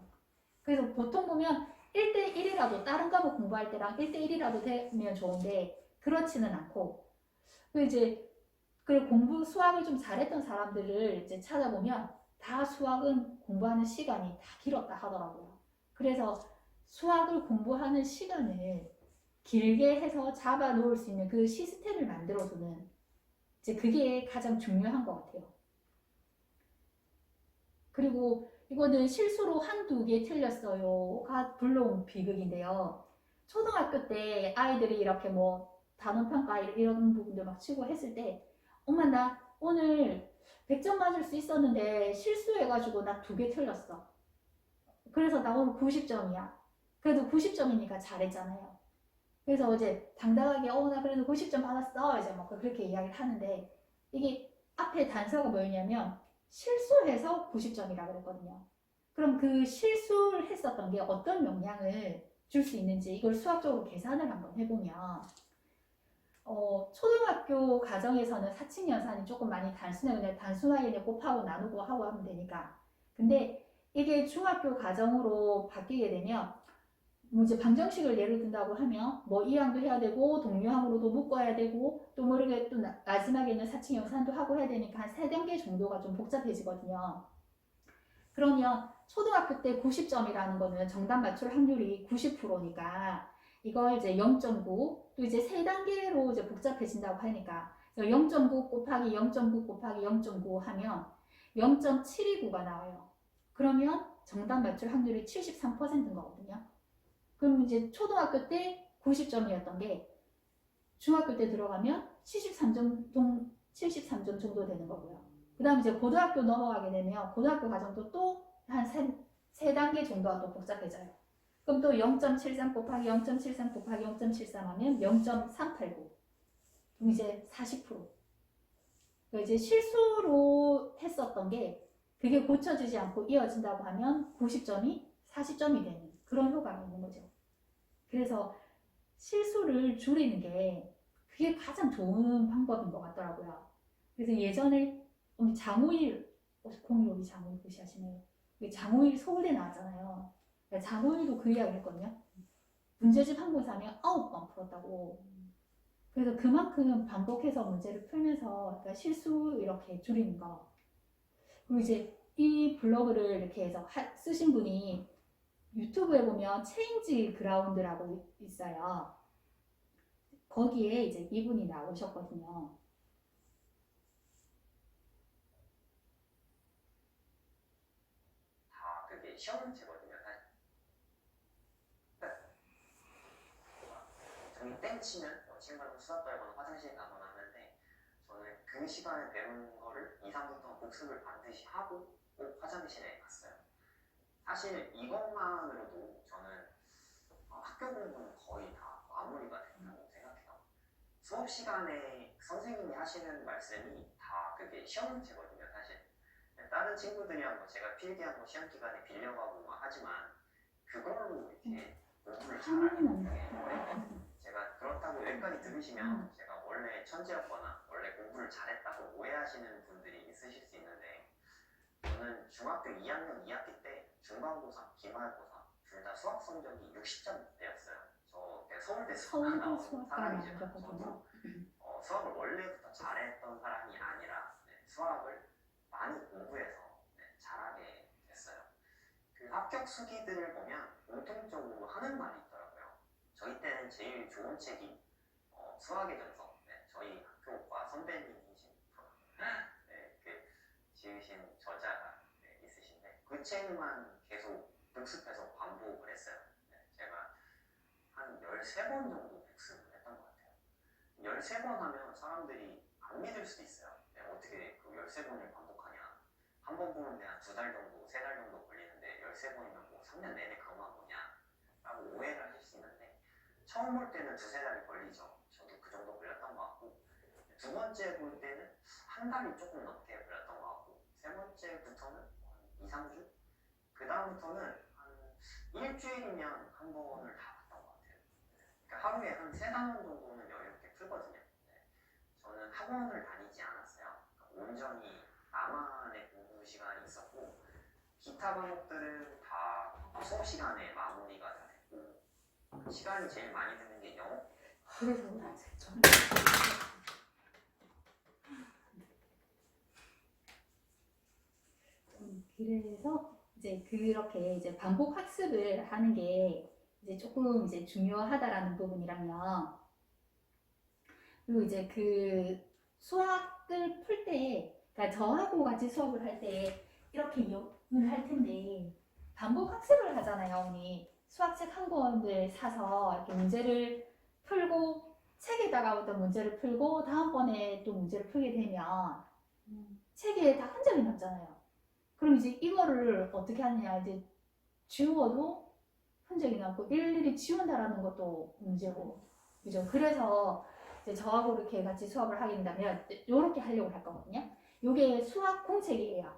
그래서 보통 보면 1대1이라도 다른 과목 공부할 때랑 1대1이라도 되면 좋은데 그렇지는 않고 그 이제 수학을 좀 잘했던 사람들을 이제 찾아보면 다 수학은 공부하는 시간이 다 길었다 하더라고요. 그래서 수학을 공부하는 시간을 길게 해서 잡아 놓을 수 있는 그 시스템을 만들어두는 이제 그게 가장 중요한 것 같아요. 그리고 이거는 실수로 한두 개 틀렸어요가 불러온 비극인데요. 초등학교 때 아이들이 이렇게 뭐 단원평가 이런 부분들 막 치고 했을 때 엄마 나 오늘 100점 맞을 수 있었는데 실수해가지고 나 2개 틀렸어. 그래서 나 오늘 90점이야. 그래도 90점이니까 잘했잖아요. 그래서 이제 당당하게 나 그래도 90점 받았어 이제 막 그렇게 이야기를 하는데 이게 앞에 단서가 뭐였냐면 실수해서 90점이라고 그랬거든요. 그럼 그 실수를 했었던 게 어떤 영향을 줄 수 있는지 이걸 수학적으로 계산을 한번 해보면 초등학교 과정에서는 사칙연산이 조금 많이 단순해 그냥 단순하게 그냥 곱하고 나누고 하고 하면 되니까 근데 이게 중학교 과정으로 바뀌게 되면 뭐 이제 방정식을 예를 든다고 하면 뭐 이항도 해야 되고 동류항으로도 묶어야 되고 또 모르게 또 마지막에 있는 사칙 연산도 하고 해야 되니까 한 3단계 정도가 좀 복잡해지거든요. 그러면 초등학교 때 90점이라는 거는 정답 맞출 확률이 90%니까 이걸 이제 0.9 또 이제 3단계로 이제 복잡해진다고 하니까 0.9 곱하기 0.9 곱하기 0.9 하면 0.729가 나와요. 그러면 정답 맞출 확률이 73%인 거거든요. 그럼 이제 초등학교 때 90점이었던 게 중학교 때 들어가면 73점 정도 되는 거고요. 그 다음 이제 고등학교 넘어가게 되면 고등학교 과정도 또 한 3단계 정도가 또 복잡해져요. 그럼 또 0.73 곱하기 0.73 곱하기 0.73 하면 0.389. 그럼 이제 40%. 그러니까 이제 실수로 했었던 게 그게 고쳐지지 않고 이어진다고 하면 90점이 40점이 되는 그런 효과가 있는 거죠. 그래서 실수를 줄이는 게 그게 가장 좋은 방법인 것 같더라고요. 그래서 예전에 장호일, 공이 우리 장호일 무시하시네요. 장호일 서울대 나왔잖아요. 장호일도 그 이야기를 했거든요. 문제집 한 권 사면 9번 풀었다고. 그래서 그만큼 반복해서 문제를 풀면서 그러니까 실수 이렇게 줄이는 거. 그리고 이제 이 블로그를 이렇게 해서 쓰신 분이 유튜브에 보면 체인지 그라운드라고 있어요. 거기에 이제 이분이 나오셨거든요. 다 그게 시험 문제거든요. 사실. 종이 땡치면 친구랑 수다 떨거나 화장실 가거나 하는데 저는 그 시간에 배운 거를 2, 3부터 복습을 반드시 하고 꼭 화장실에 갔어요. 사실 이것만으로도 저는 학교 공부는 거의 다 마무리가 된다고 생각해요. 수업 시간에 선생님이 하시는 말씀이 다 그게 시험 문제거든요. 사실 다른 친구들이랑 제가 필기하고 시험 기간에 빌려가고 하지만 그걸로 이렇게 공부를 잘하는 게 제가 그렇다고 여기까지 들으시면 제가 원래 천재였거나 원래 공부를 잘했다고 오해하시는 분들이 있으실 수 있는데 저는 중학교 2학년 2학기 때 중간고사, 기말고사 둘 다 수학 성적이 60점대였어요. 저 서울대 수학과 나온 사람이지만 저도 수학을 원래부터 잘했던 사람이 아니라 수학을 많이 공부해서 잘하게 됐어요. 그 합격 수기들을 보면 공통적으로 하는 말이 있더라고요. 저희 때는 제일 좋은 책이 수학의 전서. 저희 학교과 선배님이신 지으신 저자가 있으신데 그 책만 계속 복습해서 반복을 했어요. 제가 한 13번 정도 복습을 했던 것 같아요. 13번 하면 사람들이 안 믿을 수도 있어요. 어떻게 그 13번을 반복하냐. 한 번 보는데 한 2달 정도, 3달 정도 걸리는데 13번이면 뭐 3년 내내 그것만 보냐 라고 오해를 하실 수 있는데 처음 볼 때는 2-3달이 걸리죠. 저도 그 정도 걸렸던 것 같고 두 번째 볼 때는 한 달이 조금 넘게 걸렸던 것 같고 세 번째부터는 2-3주? 그 다음부터는 한 일주일이면 한 번을 다 봤던 것 같아요. 그러니까 하루에 한 3-4번 정도는 여유롭게 풀거든요. 저는 학원을 다니지 않았어요. 그러니까 온전히 나만의 공부 시간이 있었고 기타 과목들은 다 수업 시간에 마무리가 다 됐고 시간이 제일 많이 드는 게 영어? 그래서 그래서 이제 그렇게 이제 반복 학습을 하는 게 이제 조금 이제 중요하다라는 부분이라면 그리고 이제 그 수학을 풀 때, 그러니까 저하고 같이 수업을 할 때 이렇게 이용을 할 텐데 반복 학습을 하잖아요, 언니. 수학책 한 권을 사서 이렇게 문제를 풀고 책에다가 어떤 문제를 풀고 다음번에 또 문제를 풀게 되면 책에 다 흔적이 남잖아요. 그럼 이제 이거를 어떻게 하느냐, 이제 지워도 흔적이 남고 일일이 지운다라는 것도 문제고, 그죠? 그래서 이제 저하고 이렇게 같이 수업을 하게 된다면 이렇게 하려고 할 거거든요. 요게 수학 공책이에요.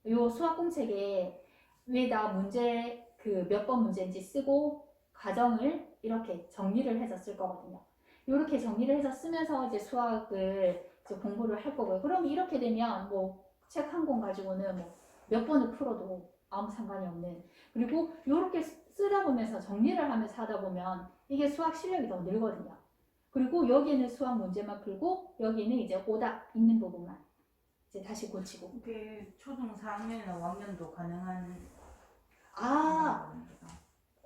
요 수학 공책에 위에다 문제 그 몇 번 문제인지 쓰고 과정을 이렇게 정리를 해서 쓸 거거든요. 이렇게 정리를 해서 쓰면서 이제 수학을 이제 공부를 할 거고요. 그럼 이렇게 되면 뭐 책 한 권 가지고는 뭐 몇 번을 풀어도 아무 상관이 없는, 그리고 이렇게 쓰다 보면서 정리를 하면서 하다 보면 이게 수학 실력이 더 늘거든요. 그리고 여기는 수학 문제만 풀고 여기는 이제 오답 있는 부분만 이제 다시 고치고. 이게 초등 4학년이나 5학년도 가능한 아,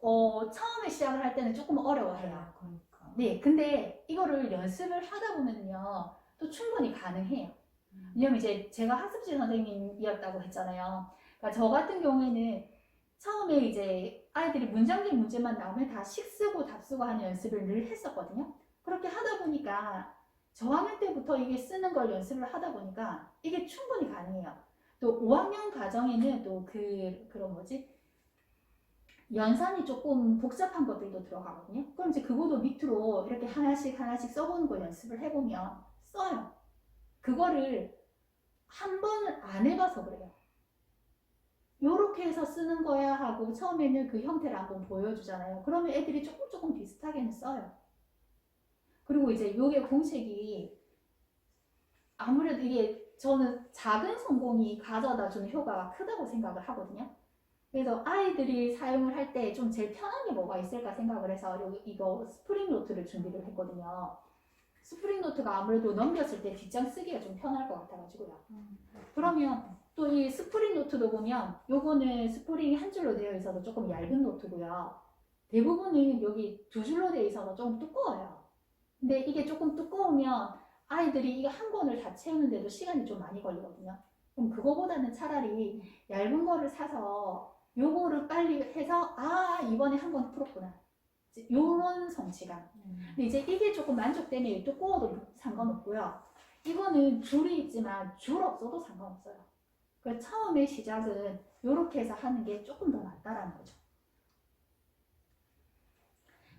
처음에 시작을 할 때는 조금 어려워해요. 그러니까. 네, 근데 이거를 연습을 하다 보면요, 또 충분히 가능해요. 왜냐면 이제 제가 학습지 선생님이었다고 했잖아요. 그러니까 저 같은 경우에는 처음에 이제 아이들이 문장적 문제만 나오면 다 식 쓰고 답 쓰고 하는 연습을 늘 했었거든요. 그렇게 하다 보니까 저학년 때부터 이게 쓰는 걸 연습을 하다 보니까 이게 충분히 가능해요. 또 5학년 과정에는 또 그런 뭐지? 연산이 조금 복잡한 것들도 들어가거든요. 그럼 이제 그거도 밑으로 이렇게 하나씩 하나씩 써보는 걸 연습을 해보면 써요. 그거를 한 번을 안 해봐서 그래요. 요렇게 해서 쓰는 거야 하고 처음에는 그 형태를 한번 보여주잖아요. 그러면 애들이 조금 비슷하게는 써요. 그리고 이제 요게 공책이 아무래도 이게 저는 작은 성공이 가져다 주는 효과가 크다고 생각을 하거든요. 그래서 아이들이 사용을 할 때 좀 제일 편한 게 뭐가 있을까 생각을 해서 이거 스프링 노트를 준비를 했거든요. 스프링 노트가 아무래도 넘겼을 때 뒷장 쓰기가 좀 편할 것 같아가지고요. 그러면 또 이 스프링 노트도 보면 요거는 스프링이 한 줄로 되어 있어서 조금 얇은 노트고요. 대부분은 여기 두 줄로 되어 있어서 조금 두꺼워요. 근데 이게 조금 두꺼우면 아이들이 이거 한 권을 다 채우는데도 시간이 좀 많이 걸리거든요. 그럼 그거보다는 차라리 얇은 거를 사서 요거를 빨리 해서 이번에 한 권 풀었구나, 요런 성취감. 근데 이제 이게 조금 만족되면 두꺼워도 상관없고요. 이거는 줄이 있지만 줄 없어도 상관없어요. 그래서 처음에 시작은 요렇게 해서 하는 게 조금 더 낫다라는 거죠.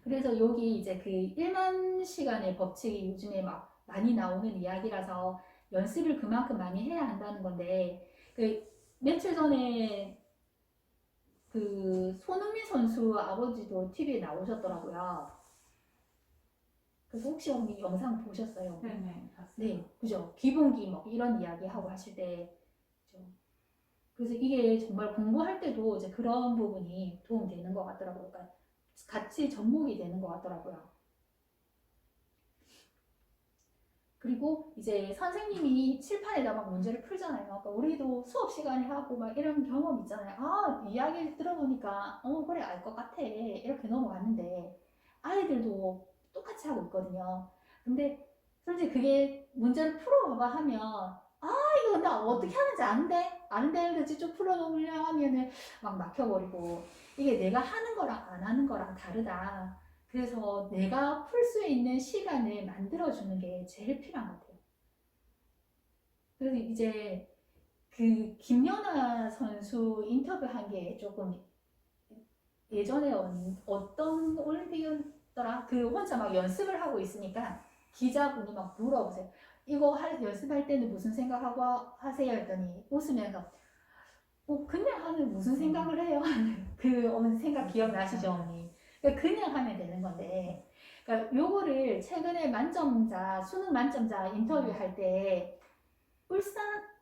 그래서 여기 이제 그 1만 시간의 법칙이 요즘에 막 많이 나오는 이야기라서 연습을 그만큼 많이 해야 한다는 건데, 그 며칠 전에 그 손흥민 선수 아버지도 TV에 나오셨더라고요. 그래서 혹시 언니 영상 보셨어요? 네네, 봤어요. 네, 그죠. 기본기 뭐 이런 이야기 하고 하실 때, 그죠. 그래서 이게 정말 공부할 때도 이제 그런 부분이 도움되는 것 같더라고요. 그러니까 같이 접목이 되는 것 같더라고요. 그리고 이제 선생님이 칠판에다 막 문제를 풀잖아요. 그러니까 우리도 수업 시간에 하고 막 이런 경험 있잖아요. 이야기를 들어보니까 그래, 알 것 같아, 이렇게 넘어갔는데 아이들도 똑같이 하고 있거든요. 근데 솔직히 그게 문제를 풀어봐봐 하면 이거 나 어떻게 하는지 아는데 그치, 좀 풀어보려고 하면은 막 막혀버리고, 이게 내가 하는 거랑 안 하는 거랑 다르다. 그래서 내가 풀 수 있는 시간을 만들어주는 게 제일 필요한 것 같아요. 그래서 이제 그 김연아 선수 인터뷰한 게 조금 예전에 어떤 올림픽이었더라? 그 혼자 막 연습을 하고 있으니까 기자분이 막 물어보세요. 이거 연습할 때는 무슨 생각하고 하세요? 했더니 웃으면서 그냥 하면 무슨 생각을 해요? 그 생각 기억나시죠, 언니? 그냥 하면 되는 건데, 그러니까 요거를 최근에 수능 만점자 인터뷰할 때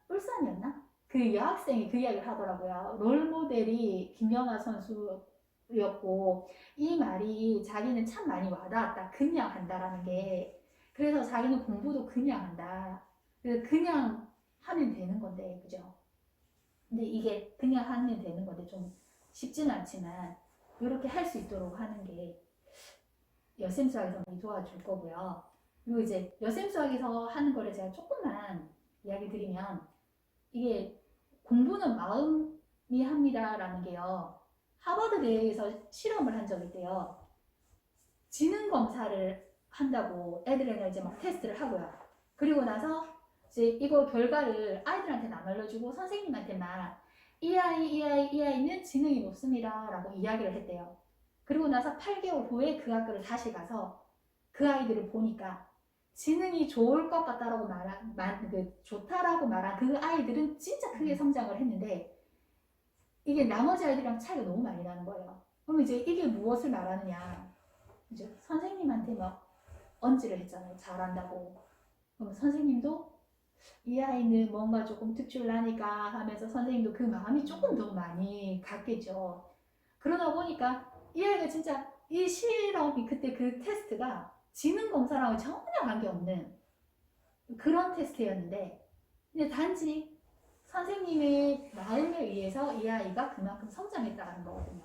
울산이었나? 그 여학생이 그 이야기를 하더라고요. 롤 모델이 김연아 선수였고 이 말이 자기는 참 많이 와닿았다. 그냥 한다라는 게. 그래서 자기는 공부도 그냥 한다. 그래서 그냥 하면 되는 건데, 그죠? 근데 이게 그냥 하면 되는 건데 좀 쉽지는 않지만 이렇게 할 수 있도록 하는 게 여쌤수학에서 많이 도와줄 거고요. 그리고 이제 여셈수학에서 하는 거를 제가 조금만 이야기 드리면 이게 공부는 마음이 합니다라는 게요. 하버드 대회에서 실험을 한 적이 있대요. 지능 검사를 한다고 애들에게 이제 막 테스트를 하고요. 그리고 나서 이제 이거 결과를 아이들한테는 안 알려주고 선생님한테만 이 아이는 지능이 높습니다 라고 이야기를 했대요. 그리고 나서 8개월 후에 그 학교를 다시 가서 그 아이들을 보니까 지능이 좋을 것 같다라고 좋다라고 말한 그 아이들은 진짜 크게 성장을 했는데 이게 나머지 아이들이랑 차이가 너무 많이 나는 거예요. 그럼 이제 이게 무엇을 말하느냐. 이제 선생님한테 막 언지를 했잖아요. 잘한다고. 그럼 선생님도 이 아이는 뭔가 조금 특출나니까 하면서 선생님도 그 마음이 조금 더 많이 갔겠죠. 그러다 보니까 이 아이가 진짜 이 실험이 그때 그 테스트가 지능 검사랑은 전혀 관계없는 그런 테스트였는데 근데 단지 선생님의 마음에 의해서 이 아이가 그만큼 성장했다는 거거든요.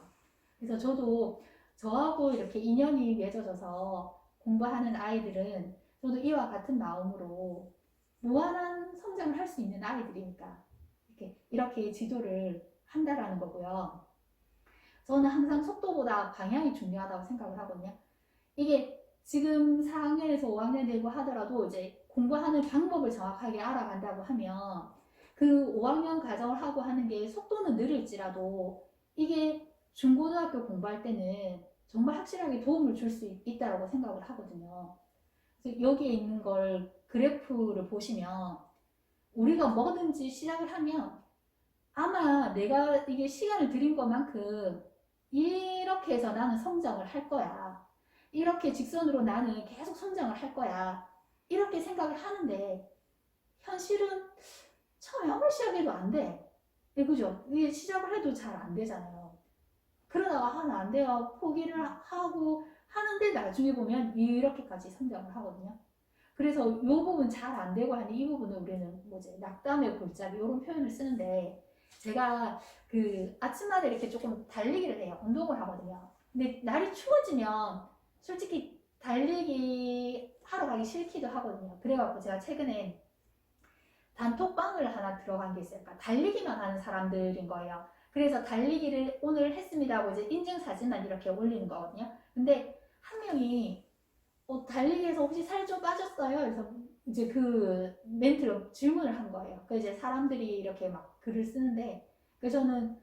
그래서 저도 저하고 이렇게 인연이 맺어져서 공부하는 아이들은 저도 이와 같은 마음으로 무한한 성장을 할 수 있는 아이들이니까 이렇게 지도를 한다라는 거고요. 저는 항상 속도보다 방향이 중요하다고 생각을 하거든요. 이게 지금 4학년에서 5학년 되고 하더라도 이제 공부하는 방법을 정확하게 알아간다고 하면 그 5학년 과정을 하고 하는 게 속도는 느릴지라도 이게 중고등학교 공부할 때는 정말 확실하게 도움을 줄 수 있다고 생각을 하거든요. 그래서 여기에 있는 걸 그래프를 보시면 우리가 뭐든지 시작을 하면 아마 내가 이게 시간을 들인 것만큼 이렇게 해서 나는 성장을 할 거야. 이렇게 직선으로 나는 계속 성장을 할 거야. 이렇게 생각을 하는데 현실은 처음에 아무리 시작해도 안 돼. 네, 그죠? 이게 시작을 해도 잘 안 되잖아요. 그러다가 하나 안 돼요. 포기를 하고 하는데 나중에 보면 이렇게까지 성장을 하거든요. 그래서 이 부분 잘 안 되고 하는 이 부분을 우리는 낙담의 골짜기 이런 표현을 쓰는데 제가 그 아침마다 이렇게 조금 달리기를 해요. 운동을 하거든요. 근데 날이 추워지면 솔직히 달리기 하러 가기 싫기도 하거든요. 그래갖고 제가 최근에 단톡방을 하나 들어간 게 있어요. 그러니까 달리기만 하는 사람들인 거예요. 그래서 달리기를 오늘 했습니다 하고 이제 인증 사진만 이렇게 올리는 거거든요. 근데 한 명이 달리기에서 혹시 살 좀 빠졌어요? 그래서 이제 그 멘트로 질문을 한 거예요. 그 이제 사람들이 이렇게 막 글을 쓰는데 그래서 저는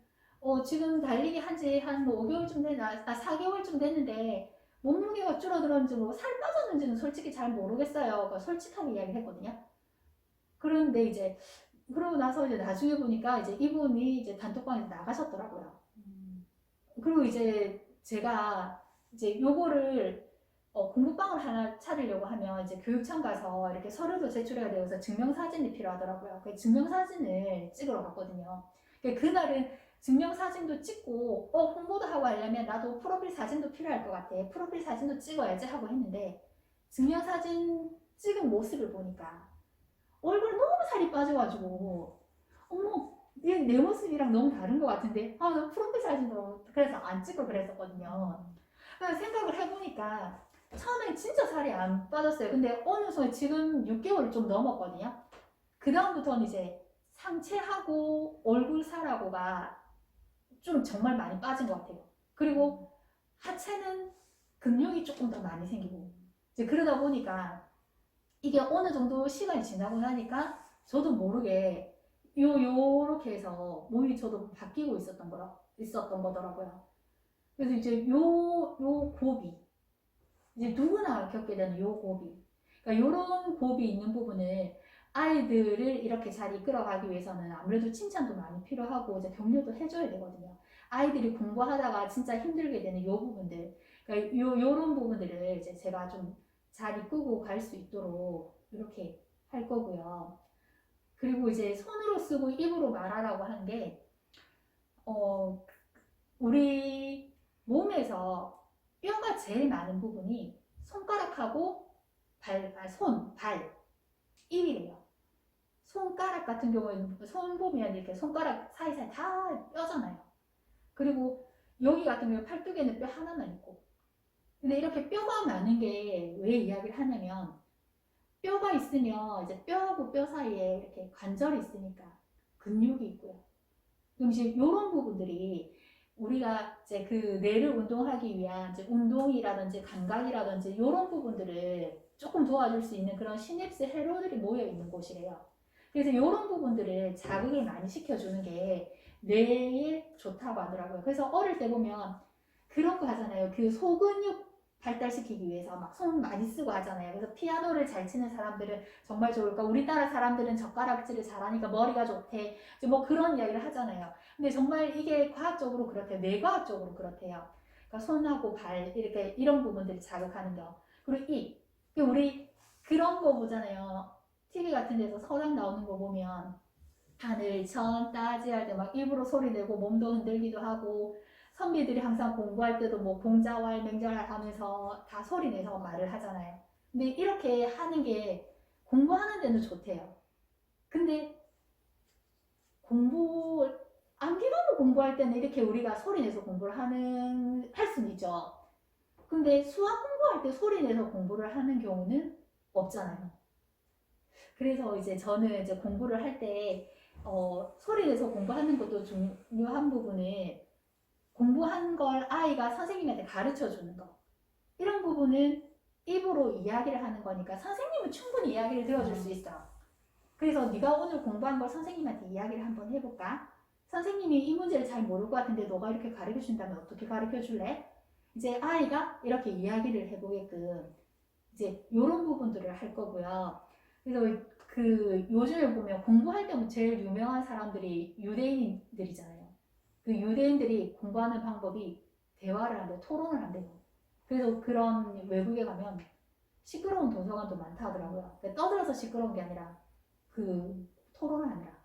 지금 달리기 한지 한 5개월쯤 됐나 4개월쯤 됐는데 몸무게가 줄어들었는지 뭐 살 빠졌는지는 솔직히 잘 모르겠어요. 솔직하게 이야기를 했거든요. 그런데 이제 그러고 나서 이제 나중에 보니까 이제 이분이 이제 단톡방에서 나가셨더라고요. 그리고 이제 제가 이제 요거를 공부방을 하나 차리려고 하면 이제 교육청 가서 이렇게 서류도 제출해야 되어서 증명사진이 필요하더라고요. 그 증명사진을 찍으러 갔거든요. 그날은 증명사진도 찍고 홍보도 하고 하려면 나도 프로필 사진도 필요할 것 같아. 프로필 사진도 찍어야지 하고 했는데 증명사진 찍은 모습을 보니까 얼굴 너무 살이 빠져가지고 어머 내 모습이랑 너무 다른 것 같은데 나 프로필 사진도 그래서 안 찍고 그랬었거든요. 그래서 생각을 해보니까 처음에 진짜 살이 안 빠졌어요. 근데 어느 순간 지금 6개월 좀 넘었거든요. 그 다음부터는 이제 상체하고 얼굴 살하고가 좀 정말 많이 빠진 것 같아요. 그리고 하체는 근육이 조금 더 많이 생기고 이제 그러다 보니까 이게 어느 정도 시간이 지나고 나니까 저도 모르게 요렇게 해서 몸이 저도 바뀌고 있었던 거더라고요. 그래서 이제 요 고비 이제 누구나 겪게 되는 요 고비 그러니까 요런 고비 있는 부분을 아이들을 이렇게 잘 이끌어가기 위해서는 아무래도 칭찬도 많이 필요하고 이제 격려도 해줘야 되거든요. 아이들이 공부하다가 진짜 힘들게 되는 요 부분들 그러니까 요런 부분들을 이제 제가 좀 잘 이끌고 갈 수 있도록 이렇게 할 거고요. 그리고 이제 손으로 쓰고 입으로 말하라고 하는 게 우리 몸에서 뼈가 제일 많은 부분이 손가락하고 발, 입이래요. 손가락 같은 경우에는 손 보면 이렇게 손가락 사이사이 다 뼈잖아요. 그리고 여기 같은 경우 팔뚝에는 뼈 하나만 있고 근데 이렇게 뼈가 많은 게 왜 이야기를 하냐면 뼈가 있으면 이제 뼈하고 뼈 사이에 이렇게 관절이 있으니까 근육이 있고요. 그럼 이제 이런 부분들이 우리가 이제 그 뇌를 운동하기 위한 이제 운동이라든지 감각이라든지 이런 부분들을 조금 도와줄 수 있는 그런 시냅스 회로들이 모여 있는 곳이래요. 그래서 이런 부분들을 자극을 많이 시켜주는 게 뇌에 좋다고 하더라고요. 그래서 어릴 때 보면 그런 거 하잖아요. 그 소근육 발달시키기 위해서 막 손 많이 쓰고 하잖아요. 그래서 피아노를 잘 치는 사람들은 정말 좋을까? 우리나라 사람들은 젓가락질을 잘하니까 머리가 좋대. 이제 뭐 그런 이야기를 하잖아요. 근데 정말 이게 과학적으로 그렇대요. 뇌과학적으로 그렇대요. 그러니까 손하고 발 이렇게 이런 부분들을 자극하는 거. 그리고 입. 우리 그런 거 보잖아요. TV 같은 데서 서당 나오는 거 보면 하늘 천 따지할 때 막 입으로 소리 내고 몸도 흔들기도 하고 선비들이 항상 공부할 때도 뭐 공자왈 맹자왈 하면서 다 소리 내서 말을 하잖아요. 근데 이렇게 하는 게 공부하는 데는 좋대요. 근데 공부 암기하고 공부할 때는 이렇게 우리가 소리 내서 공부를 할 수는 있죠. 근데 수학 공부할 때 소리 내서 공부를 하는 경우는 없잖아요. 그래서 이제 저는 이제 공부를 할 때 소리 내서 공부하는 것도 중요한 부분은 공부한 걸 아이가 선생님한테 가르쳐 주는 거. 이런 부분은 입으로 이야기를 하는 거니까 선생님은 충분히 이야기를 들어줄 수 있어. 그래서 네가 오늘 공부한 걸 선생님한테 이야기를 한번 해볼까? 선생님이 이 문제를 잘 모를 것 같은데 너가 이렇게 가르쳐 준다면 어떻게 가르쳐 줄래? 이제 아이가 이렇게 이야기를 해보게끔 이제 이런 부분들을 할 거고요. 그래서 그 요즘에 보면 공부할 때 제일 유명한 사람들이 유대인들이잖아요. 그 유대인들이 공부하는 방법이 대화를 한대요. 토론을 한대요. 그래서 그런 외국에 가면 시끄러운 도서관도 많다 하더라고요. 그러니까 떠들어서 시끄러운 게 아니라 그 토론을 하느라.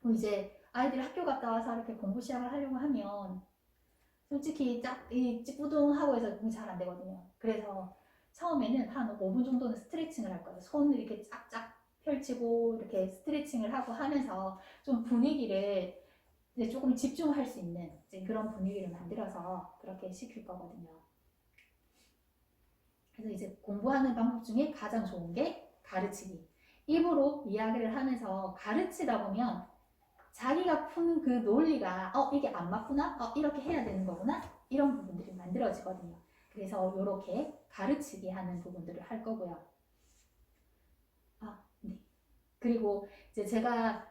그럼 이제 아이들이 학교 갔다 와서 이렇게 공부 시작을 하려고 하면 솔직히 이 찌뿌둥하고 해서 공부 잘 안 되거든요. 그래서 처음에는 한 5분 정도는 스트레칭을 할 거예요. 손을 이렇게 쫙쫙 펼치고 이렇게 스트레칭을 하고 하면서 좀 분위기를 이제 조금 집중할 수 있는 이제 그런 분위기를 만들어서 그렇게 시킬 거거든요. 그래서 이제 공부하는 방법 중에 가장 좋은 게 가르치기. 입으로 이야기를 하면서 가르치다 보면 자기가 푸는 그 논리가 이게 안 맞구나? 이렇게 해야 되는 거구나? 이런 부분들이 만들어지거든요. 그래서 이렇게 가르치기 하는 부분들을 할 거고요. 네. 그리고 이제 제가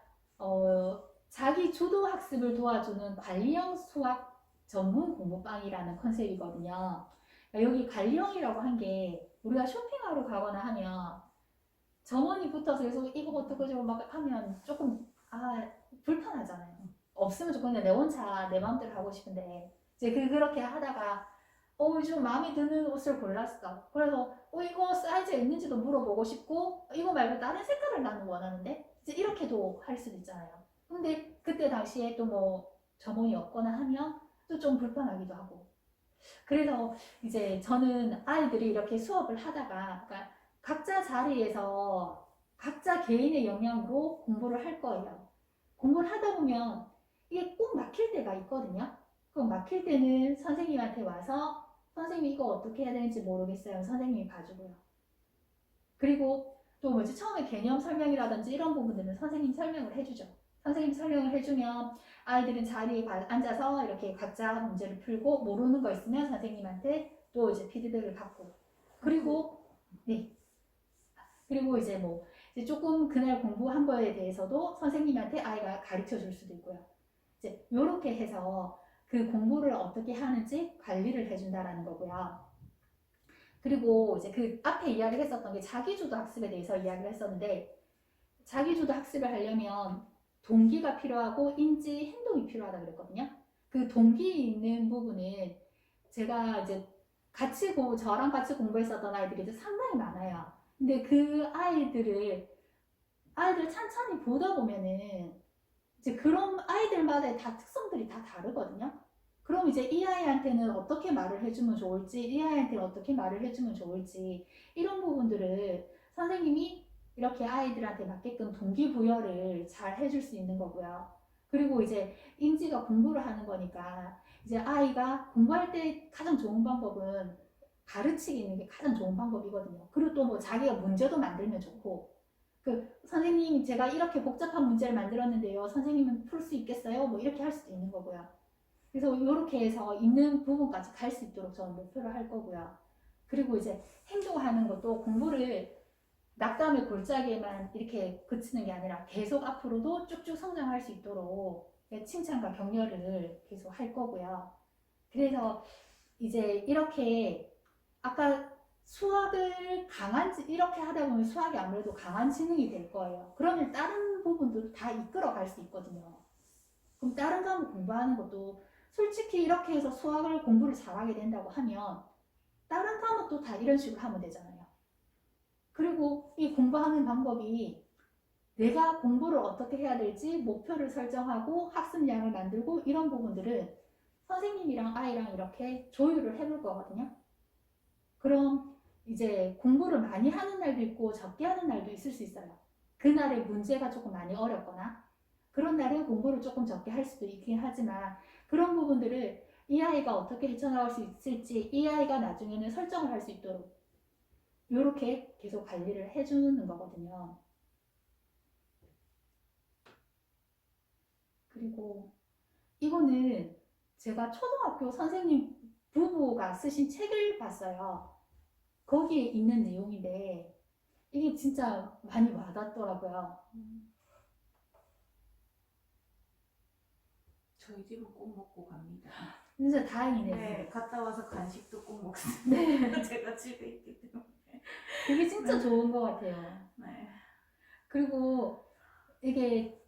자기 주도 학습을 도와주는 관리형 수학 전문 공부방이라는 컨셉이거든요. 그러니까 여기 관리형이라고 한 게 우리가 쇼핑하러 가거나 하면 점원이 붙어서 계속 이거 어떻게 저거 막 하면 조금 불편하잖아요. 없으면 좋겠는데 내 혼자 내 마음대로 하고 싶은데 이제 그렇게 하다가 좀 마음에 드는 옷을 골랐어. 그래서 이거 사이즈가 있는지도 물어보고 싶고 이거 말고 다른 색깔을 나는 원하는데 이제 이렇게도 할 수도 있잖아요. 근데 그때 당시에 또 뭐 점원이 없거나 하면 또 좀 불편하기도 하고. 그래서 이제 저는 아이들이 이렇게 수업을 하다가 그러니까 각자 자리에서 각자 개인의 역량으로 공부를 할 거예요. 공부를 하다 보면 이게 꼭 막힐 때가 있거든요. 그럼 막힐 때는 선생님한테 와서 선생님 이거 어떻게 해야 되는지 모르겠어요. 선생님이 봐주고요. 그리고 또 뭐지 처음에 개념 설명이라든지 이런 부분들은 선생님 설명을 해주죠. 선생님 설명을 해주면 아이들은 자리에 앉아서 이렇게 각자 문제를 풀고 모르는 거 있으면 선생님한테 또 이제 피드백을 받고 그리고 네 그리고 이제 뭐 이제 조금 그날 공부한 거에 대해서도 선생님한테 아이가 가르쳐 줄 수도 있고요. 이제 이렇게 해서 그 공부를 어떻게 하는지 관리를 해준다라는 거고요. 그리고 이제 그 앞에 이야기를 했었던 게 자기주도 학습에 대해서 이야기를 했었는데 자기주도 학습을 하려면 동기가 필요하고 인지 행동이 필요하다 그랬거든요. 그 동기 있는 부분은 제가 이제 저랑 같이 공부했었던 아이들이 상당히 많아요. 근데 그 아이들 찬찬히 보다 보면은 이제 그런 아이들마다 다 특성들이 다 다르거든요. 그럼 이제 이 아이한테는 어떻게 말을 해주면 좋을지, 이 아이한테는 어떻게 말을 해주면 좋을지 이런 부분들을 선생님이 이렇게 아이들한테 맞게끔 동기부여를 잘 해줄 수 있는 거고요. 그리고 이제 인지가 공부를 하는 거니까 이제 아이가 공부할 때 가장 좋은 방법은 가르치는 게 가장 좋은 방법이거든요. 그리고 또 뭐 자기가 문제도 만들면 좋고, 그 선생님 제가 이렇게 복잡한 문제를 만들었는데요. 선생님은 풀 수 있겠어요? 뭐 이렇게 할 수도 있는 거고요. 그래서 이렇게 해서 있는 부분까지 갈 수 있도록 저는 목표를 할 거고요. 그리고 이제 행동하는 것도 공부를 낙담의 골짜기에만 이렇게 그치는 게 아니라 계속 앞으로도 쭉쭉 성장할 수 있도록 칭찬과 격려를 계속 할 거고요. 그래서 이제 이렇게 아까 수학을 이렇게 하다 보면 수학이 아무래도 강한 지능이 될 거예요. 그러면 다른 부분들도 다 이끌어 갈 수 있거든요. 그럼 다른 과목 공부하는 것도 솔직히 이렇게 해서 수학을 공부를 잘하게 된다고 하면 다른 과목도 다 이런 식으로 하면 되잖아요. 그리고 이 공부하는 방법이 내가 공부를 어떻게 해야 될지 목표를 설정하고 학습량을 만들고 이런 부분들은 선생님이랑 아이랑 이렇게 조율을 해볼 거거든요. 그럼 이제 공부를 많이 하는 날도 있고 적게 하는 날도 있을 수 있어요. 그날의 문제가 조금 많이 어렵거나 그런 날은 공부를 조금 적게 할 수도 있긴 하지만 그런 부분들을 이 아이가 어떻게 헤쳐나갈 수 있을지 이 아이가 나중에는 설정을 할 수 있도록 이렇게 계속 관리를 해주는 거거든요. 그리고 이거는 제가 초등학교 선생님 부부가 쓰신 책을 봤어요. 거기에 있는 내용인데 이게 진짜 많이 와닿더라고요. 저희 집은 꼭 먹고 갑니다. 진짜 다행이네요. 네, 갔다 와서 간식도 꼭 먹습니다. 네. 제가 집에 있기 때문에. 그게 진짜 좋은 것 같아요. 네. 그리고 이게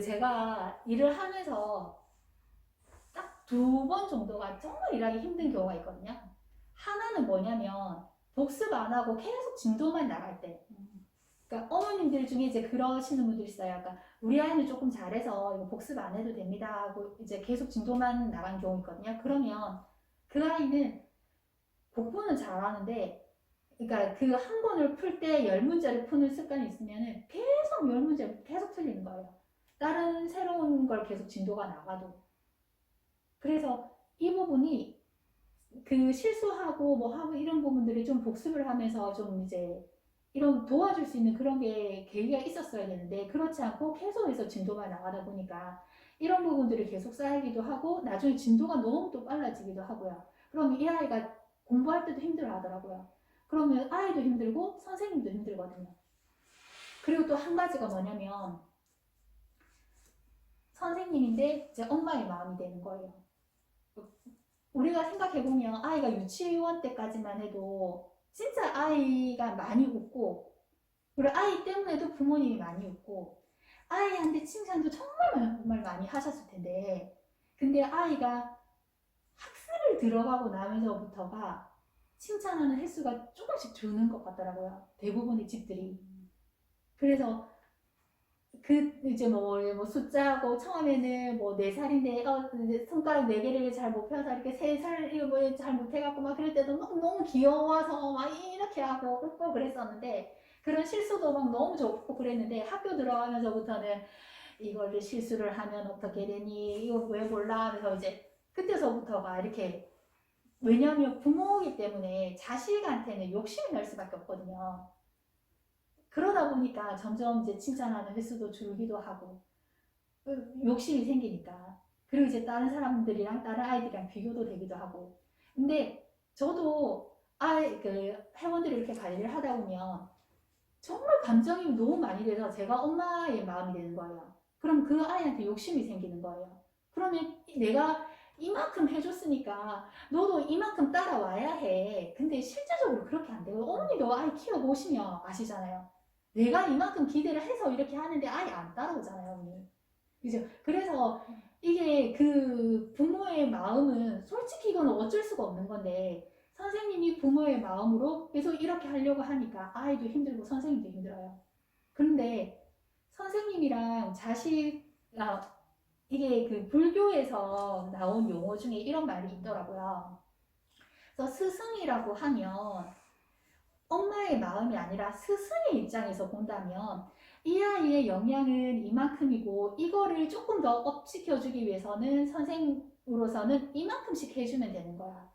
제가 일을 하면서 딱 2번 정도가 정말 일하기 힘든 경우가 있거든요. 하나는 뭐냐면 복습 안 하고 계속 진도만 나갈 때. 그러니까 어머님들 중에 이제 그러시는 분들 있어요. 그러니까 우리 아이는 조금 잘해서 이거 복습 안 해도 됩니다 하고 이제 계속 진도만 나간 경우 있거든요. 그러면 그 아이는 복부는 잘하는데 그러니까 그 한 권을 풀 때 10문제를 푸는 습관이 있으면은 계속 10문제를 계속 틀리는 거예요. 다른 새로운 걸 계속 진도가 나가도. 그래서 이 부분이 실수하고 뭐 하고 이런 부분들이 좀 복습을 하면서 좀 이제 이런 도와줄 수 있는 그런 게 계기가 있었어야 되는데 그렇지 않고 계속해서 진도가 나가다 보니까 이런 부분들이 계속 쌓이기도 하고 나중에 진도가 너무 또 빨라지기도 하고요. 그럼 이 아이가 공부할 때도 힘들어 하더라고요. 그러면 아이도 힘들고 선생님도 힘들거든요. 그리고 또 한 가지가 뭐냐면 선생님인데 이제 엄마의 마음이 되는 거예요. 우리가 생각해보면 아이가 유치원 때까지만 해도 진짜 아이가 많이 웃고 그리고 아이 때문에도 부모님이 많이 웃고 아이한테 칭찬도 정말 많이 하셨을 텐데 근데 아이가 학습을 들어가고 나면서부터가 칭찬하는 횟수가 조금씩 주는 것 같더라고요. 대부분의 집들이. 그래서 이제 뭐 숫자하고 처음에는 뭐 4살인데 이제 손가락 4개를 잘 못 펴서 이렇게 3살 이거 뭐 잘 못해갖고 막 그럴 때도 너무 귀여워서 막 이렇게 하고 웃고 그랬었는데 그런 실수도 막 너무 좋고 그랬는데 학교 들어가면서부터는 이거를 실수를 하면 어떻게 되니 이거 왜 몰라 하면서 이제 그때서부터가 이렇게 왜냐하면 부모이기 때문에 자식한테는 욕심이 날 수밖에 없거든요. 그러다 보니까 점점 이제 칭찬하는 횟수도 줄기도 하고 욕심이 생기니까 그리고 이제 다른 사람들이랑 다른 아이들이랑 비교도 되기도 하고 근데 저도 회원들이 이렇게 관리를 하다 보면 정말 감정이 너무 많이 돼서 제가 엄마의 마음이 되는 거예요. 그럼 그 아이한테 욕심이 생기는 거예요. 그러면 내가 이만큼 해줬으니까 너도 이만큼 따라와야 해. 근데 실제적으로 그렇게 안 되고 어머니도 아이 키워보시면 아시잖아요. 내가 이만큼 기대를 해서 이렇게 하는데 아예 안 따라오잖아요, 언니. 그죠? 그래서 이게 부모의 마음은 솔직히 이건 어쩔 수가 없는 건데 선생님이 부모의 마음으로 계속 이렇게 하려고 하니까 아이도 힘들고 선생님도 힘들어요. 그런데 선생님이랑 이게 불교에서 나온 용어 중에 이런 말이 있더라고요. 그래서 스승이라고 하면 엄마의 마음이 아니라 스승의 입장에서 본다면 이 아이의 역량은 이만큼이고 이거를 조금 더 업시켜주기 위해서는 선생으로서는 이만큼씩 해주면 되는 거야.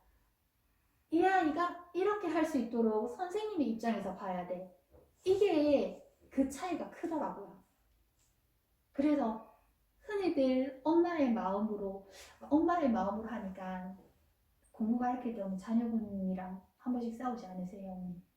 이 아이가 이렇게 할 수 있도록 선생님의 입장에서 봐야 돼. 이게 그 차이가 크더라고요. 그래서 흔히들 엄마의 마음으로 하니까 공부 가르칠 때 자녀분이랑 한 번씩 싸우지 않으세요? 어머니?